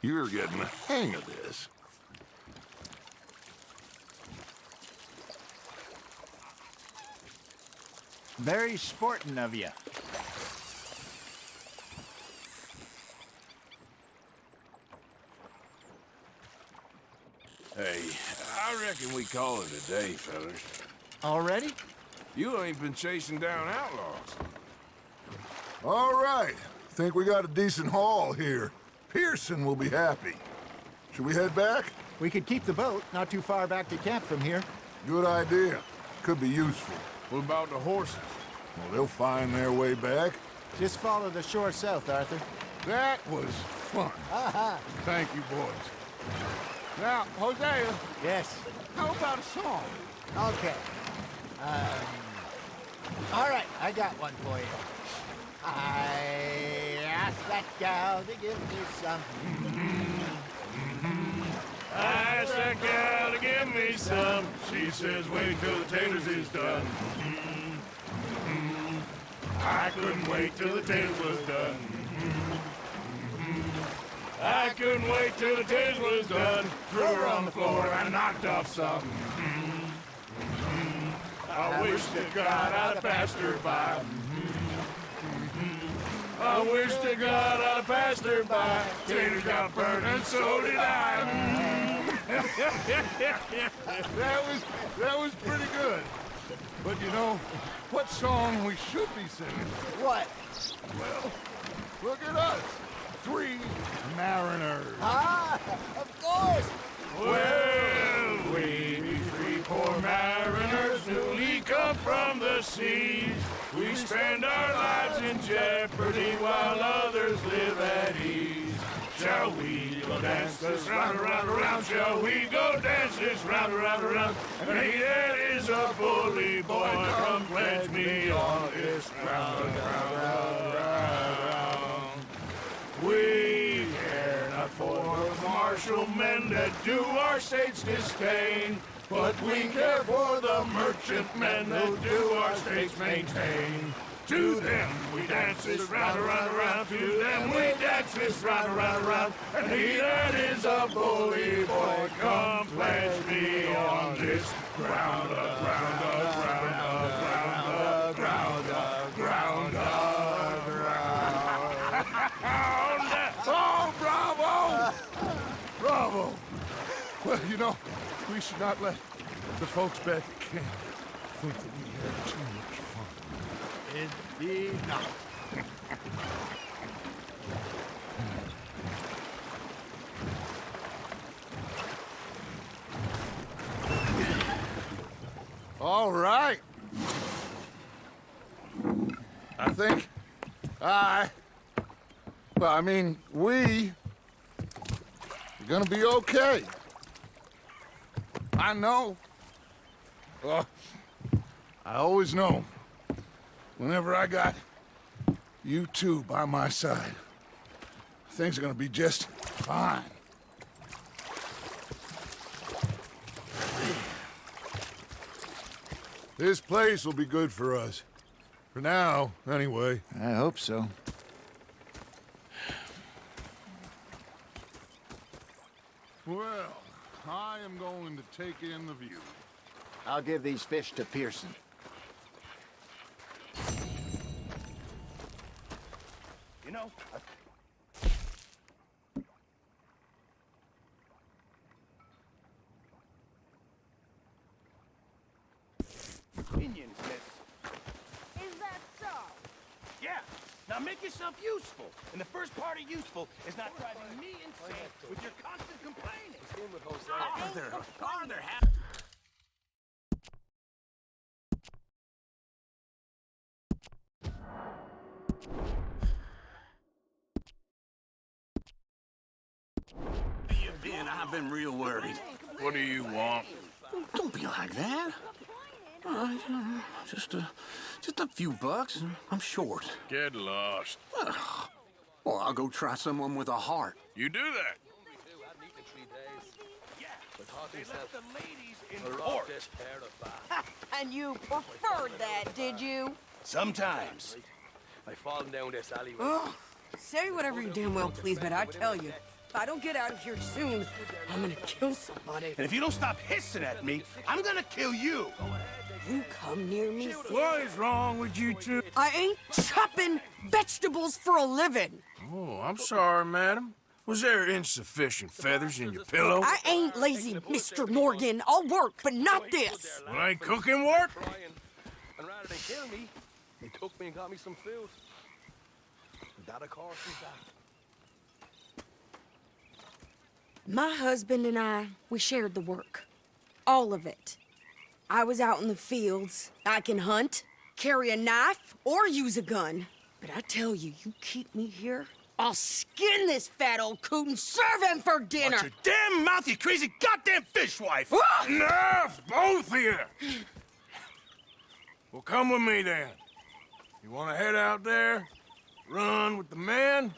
You're getting the hang of this. Very sporting of you. Hey, I reckon we call it a day, fellas. Already? You ain't been chasing down outlaws. All right. Think we got a decent haul here. Pearson will be happy. Should we head back? We could keep the boat not too far back to camp from here. Good idea. Could be useful. What about the horses? Well, they'll find their way back. Just follow the shore south, Arthur. That was fun. Aha. Thank you, boys. Now, Hosea, Yes. how about a song? Okay. All right, I got one for you. I asked that gal to give me some. I asked that gal to give me some. She says, wait till the taters is done. I couldn't wait till the taters was done. I couldn't wait till the taters was done. Threw her on the floor and knocked off some. I wish to God I'd passed her by. I wish to God I'd passed her by. Taters got burned and so did I. That was pretty good. But you know, what song we should be singing? What? Well, look at us. 3 mariners. Ah, of course. Well, we be 3 poor mariners newly come from the seas. We spend our lives in jeopardy while others live at ease. Shall we go dance this round, around, around? Shall we go dance this round, around, around? And he that is a bully boy, come pledge me on this round, round, round, round. We care not for the martial men that do our state's disdain, but we care for the merchant men that do our state's maintain. To them we dance this round, around, around. To them we dance this round, around, around. And he that is a bully boy, come pledge me on this ground, ground, ground, ground, ground, ground, ground. Oh, bravo! Bravo! Well, you know, we should not let the folks back at camp think that we had too much fun. Indeed not. All right. I think we're gonna be okay. I know. I always know. Whenever I got you two by my side, things are gonna be just fine. This place will be good for us. For now, anyway. I hope so. Well, I am going to take in the view. I'll give these fish to Pearson. You know, Opinions, miss. Is that so? Yeah. Now make yourself useful. And the first part of useful is not driving me insane with your constant complaining. Arthur, I've been real worried. What do you want? Don't be like that. Just a few bucks. I'm short. Get lost. Well, I'll go try someone with a heart. You do that. They left the ladies in port. And you preferred that, did you? Sometimes. I fall down this alleyway. Oh, say whatever you damn well please, but I tell you, if I don't get out of here soon, I'm gonna kill somebody. And if you don't stop hissing at me, I'm gonna kill you. You come near me, What is wrong with you two? I ain't chopping vegetables for a living. Oh, I'm sorry, madam. Was there insufficient feathers in your pillow? I ain't lazy, Mr. Morgan. I'll work, but not this. Well, ain't cooking work? And rather than kill me, they took me and got me some food. That, of course, is that. My husband and I, we shared the work. All of it. I was out in the fields. I can hunt, carry a knife, or use a gun. But I tell you, you keep me here, I'll skin this fat old coot and serve him for dinner. Watch your damn mouth, you crazy goddamn fishwife! Enough, both of you! Well, come with me then. You want to head out there, run with the men?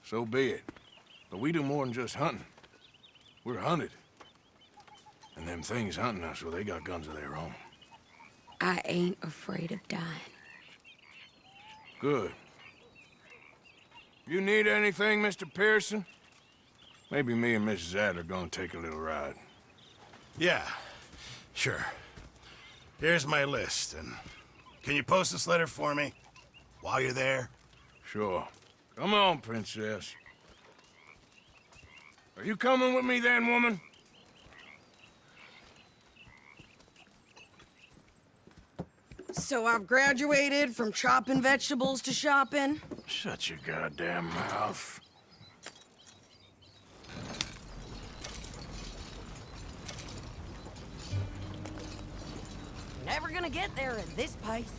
So be it. But we do more than just hunting. We're hunted. And them things hunting us, well, they got guns of their own. I ain't afraid of dying. Good. You need anything, Mr. Pearson? Maybe me and Mrs. Adler are gonna take a little ride. Yeah, sure. Here's my list, and can you post this letter for me while you're there? Sure. Come on, Princess. Are you coming with me then, woman? So I've graduated from chopping vegetables to shopping? Shut your goddamn mouth. Never gonna get there at this pace.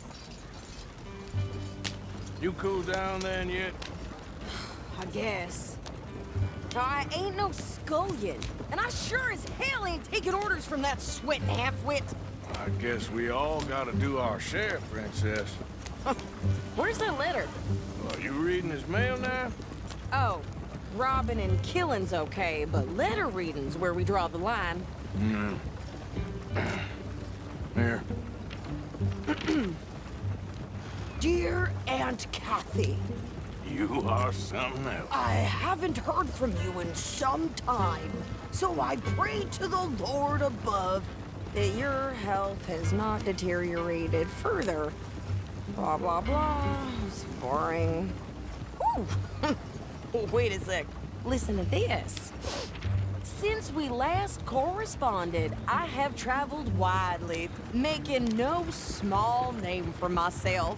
You cooled down then yet? I guess. I ain't no scullion, and I sure as hell ain't taking orders from that sweating half-wit. I guess we all gotta do our share, Princess. Where's that letter? Are you reading his mail now? Oh, robbing and killing's okay, but letter reading's where we draw the line. Here. Dear Aunt Kathy. You are something else. I haven't heard from you in some time, so I pray to the Lord above that your health has not deteriorated further. Blah, blah, blah. It's boring. Ooh! Wait a sec. Listen to this. Since we last corresponded, I have traveled widely, making no small name for myself.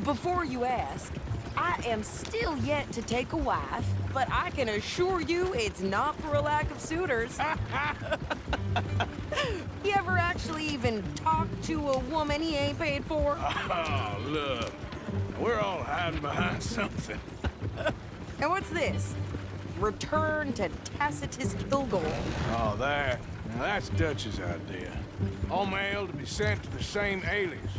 Before you ask, I am still yet to take a wife, but I can assure you it's not for a lack of suitors. You ever actually even talk to a woman he ain't paid for? Oh, look. We're all hiding behind something. And what's this? Return to Tacitus Kilgore. Oh, that. Now, that's Dutch's idea. All mail to be sent to the same alias.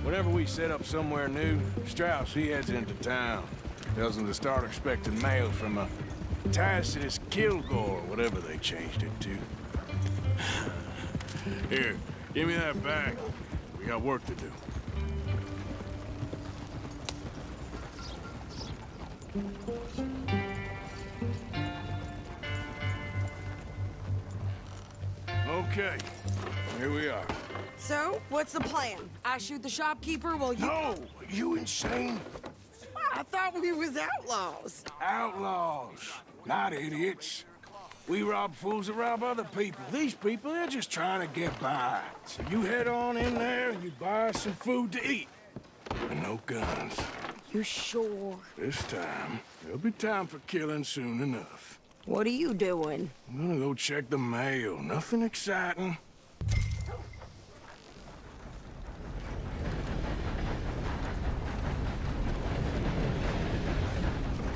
Whenever we set up somewhere new, Strauss, he heads into town. Tells them to start expecting mail from a Tacitus Kilgore, whatever they changed it to. Here, give me that bag. We got work to do. Okay, here we are. So, what's the plan? I shoot the shopkeeper while you... No! You insane? I thought we was outlaws. Outlaws, not idiots. We rob fools that rob other people. These people, they're just trying to get by. So you head on in there and you buy some food to eat. And no guns. You sure? This time, there'll be time for killing soon enough. What are you doing? I'm gonna go check the mail. Nothing exciting.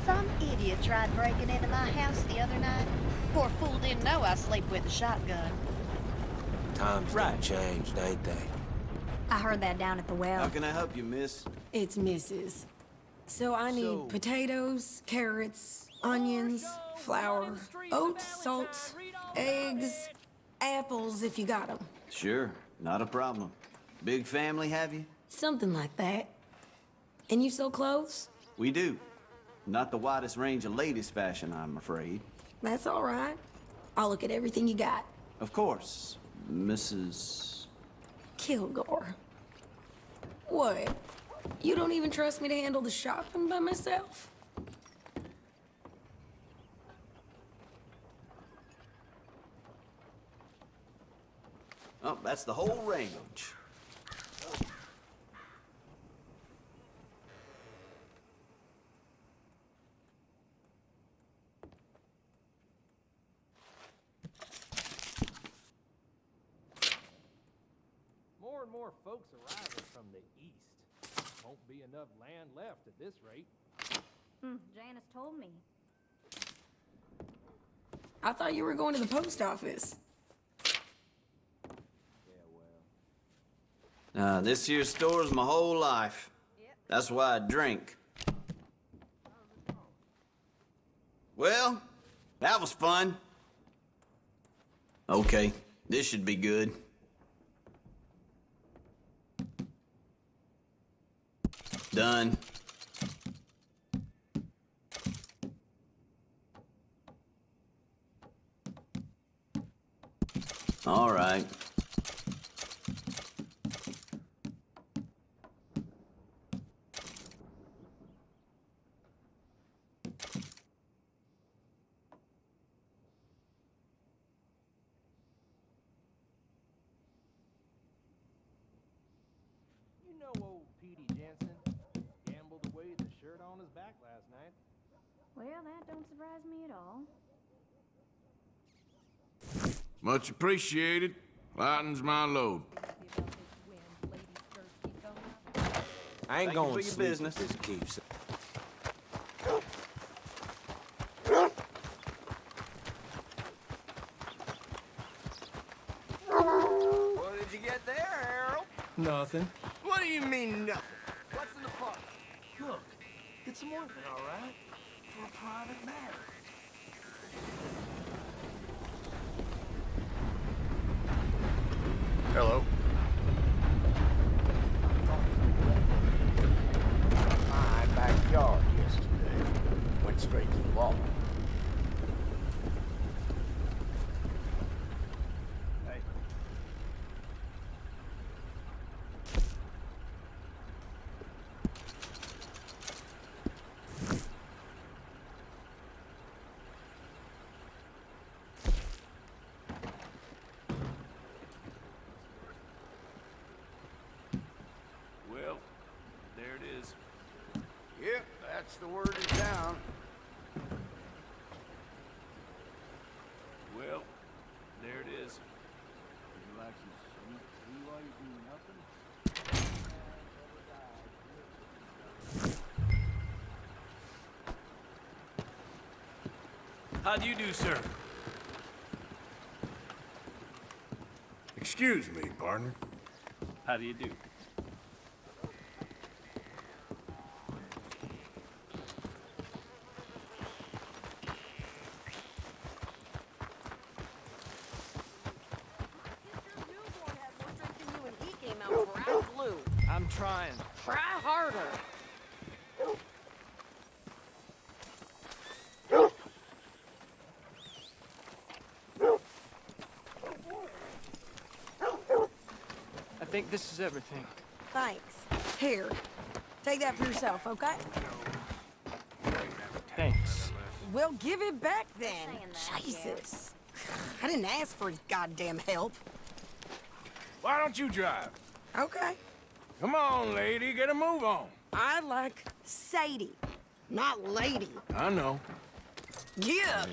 Some idiot tried breaking into my house the other night. Poor fool didn't know I sleep with a shotgun. Times done changed, ain't they? I heard that down at the well. How can I help you, miss? It's Mrs. So I need potatoes, carrots, onions, flour, oats, salt, eggs, apples if you got them. Sure, not a problem. Big family, have you? Something like that. And you sell clothes? We do. Not the widest range of latest fashion, I'm afraid. That's all right. I'll look at everything you got. Of course, Mrs. Kilgore. What? You don't even trust me to handle the shopping by myself? Oh, that's the whole range. More and more folks arriving from the east. Won't be enough land left at this rate. Janice told me. I thought you were going to the post office. This here store's my whole life. That's why I drink. Well, that was fun. Okay, this should be good. Done. All right. You know old Petey Jensen gambled away the shirt on his back last night. Well, that don't surprise me at all. Much appreciated. Lightens my load. I ain't Thank you going for to your sleep business. if this keeps it. What did you get there, Harold? Nothing. What do you mean, nothing? What's in the pot? Look, it's some ointment, all right? For a private matter. Hello. My backyard yesterday. Went straight to the wall. Hey. Well, there it is. Yep, that's the word in town. Well, there it is. Would you like some sweet tea while you do nothing? How do you do, sir? Excuse me, partner. How do you do? I'm trying. Try harder. I think this is everything. Thanks. Here, take that for yourself, okay? Thanks. Well, give it back then. Jesus. I didn't ask for his goddamn help. Why don't you drive? Okay. Come on, lady, get a move on. I like Sadie, not lady. I know. Yeah.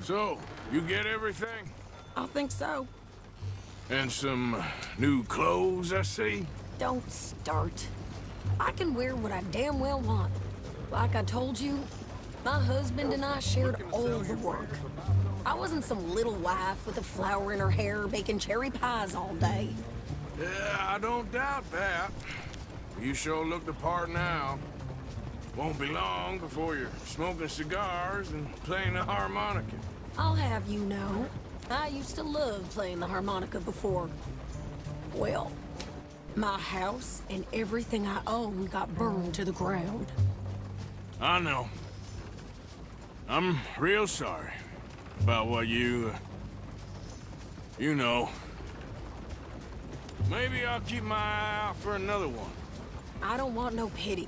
So, you get everything? I think so. And some new clothes, I see? Don't start. I can wear what I damn well want. Like I told you, My husband and I shared all the work. I wasn't some little wife with a flower in her hair baking cherry pies all day. Yeah, I don't doubt that. You sure look the part now. Won't be long before you're smoking cigars and playing the harmonica. I'll have you know, I used to love playing the harmonica before. Well, my house and everything I owned got burned to the ground. I know. I'm real sorry about what you know. Maybe I'll keep my eye out for another one. I don't want no pity.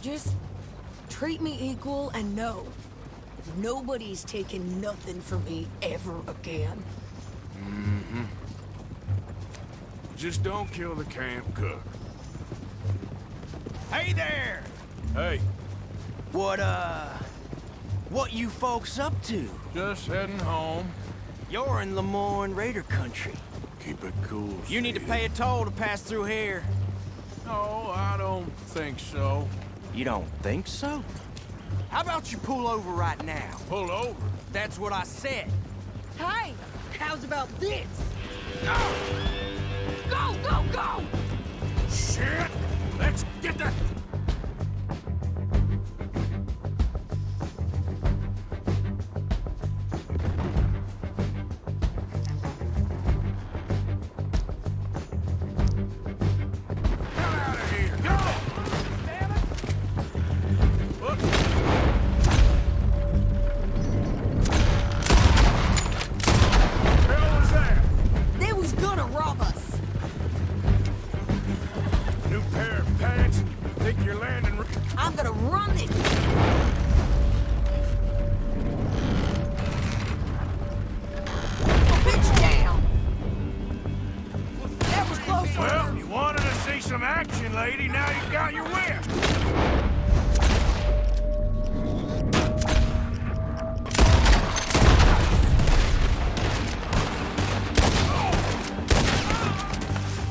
Just treat me equal and know nobody's taking nothing from me ever again. Mm-hmm. Just don't kill the camp cook. Hey there! Hey. What you folks up to? Just heading home. You're in Lemoyne Raider country. Keep it cool, You need to pay a toll to pass through here. No, I don't think so. You don't think so? How about you pull over right now? Pull over? That's what I said. Hey, how's about this? Go! Go, go, go! Shit! Let's get that... I'm gonna run it! Bitch down! That was close. Well, you wanted to see some action, lady. Now you got your wish.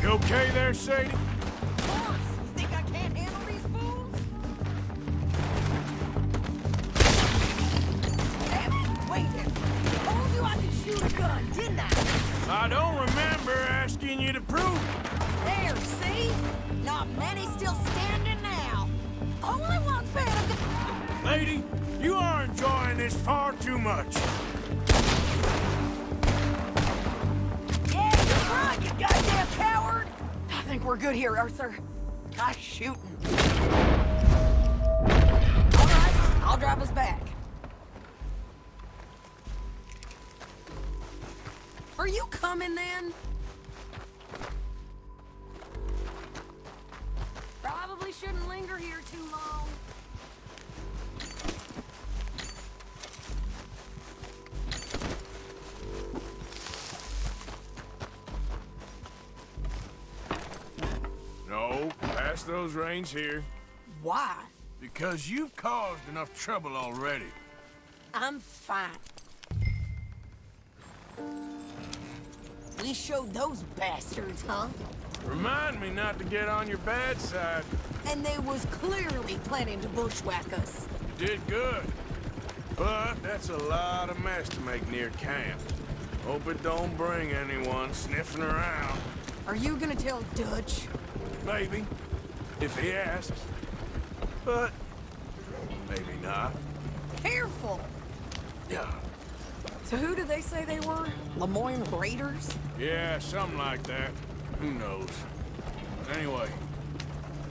You okay there, Sadie? I don't remember asking you to prove it. There, see? Not many still standing now. Only one's paying a... Lady, you are enjoying this far too much. Yeah, you're right, you goddamn coward! I think we're good here, Arthur. Nice shooting. All right, I'll drive us back. Are you coming then? Probably shouldn't linger here too long. No, pass those reins here. Why? Because you've caused enough trouble already. I'm fine. We showed those bastards, huh? Remind me not to get on your bad side. And they was clearly planning to bushwhack us. You did good. But that's a lot of mess to make near camp. Hope it don't bring anyone sniffing around. Are you gonna tell Dutch? Maybe, if he asks. But maybe not. Careful! Yeah. So who do they say they were? Lemoyne Raiders? Yeah, something like that. Who knows? Anyway,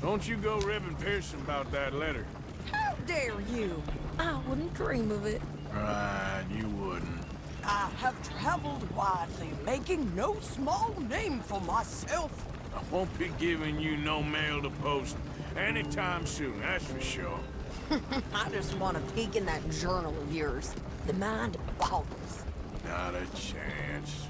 don't you go ribbing Pearson about that letter. How dare you? I wouldn't dream of it. Right, you wouldn't. I have traveled widely, making no small name for myself. I won't be giving you no mail to post anytime soon, that's for sure. I just want to peek in that journal of yours. The mind boggles. Not a chance.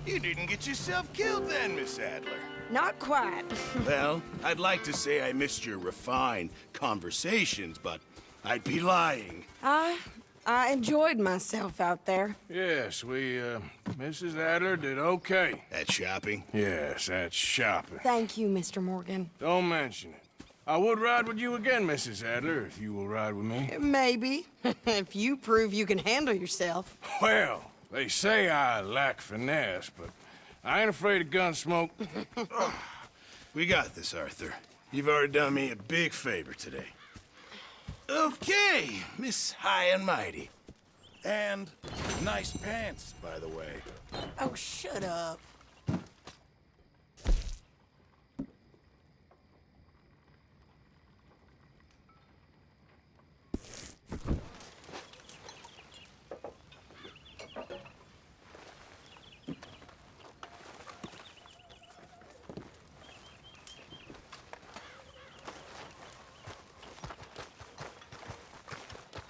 You didn't get yourself killed then, Miss Adler. Not quite. Well, I'd like to say I missed your refined conversations, but I'd be lying. I enjoyed myself out there. Yes, Mrs. Adler did okay. At shopping? Yes, that's shopping. Thank you, Mr. Morgan. Don't mention it. I would ride with you again, Mrs. Adler, if you will ride with me. Maybe. If you prove you can handle yourself. Well, they say I lack finesse, but I ain't afraid of gun smoke. We got this, Arthur. You've already done me a big favor today. Okay, Miss High and Mighty. And nice pants, by the way. Oh, shut up.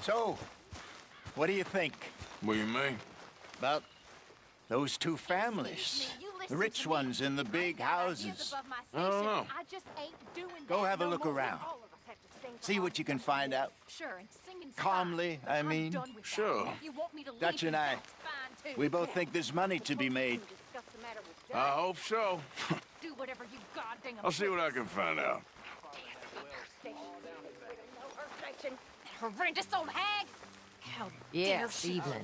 So, what do you think? What do you mean? About those two families? The rich ones in the big houses. I don't know. Go have a look around. See what you can find out. Calmly, I mean. Sure. Dutch and I, we both think there's money to be made. I hope so. I'll see what I can find out. Horrendous old hag! How dare she? Evelyn.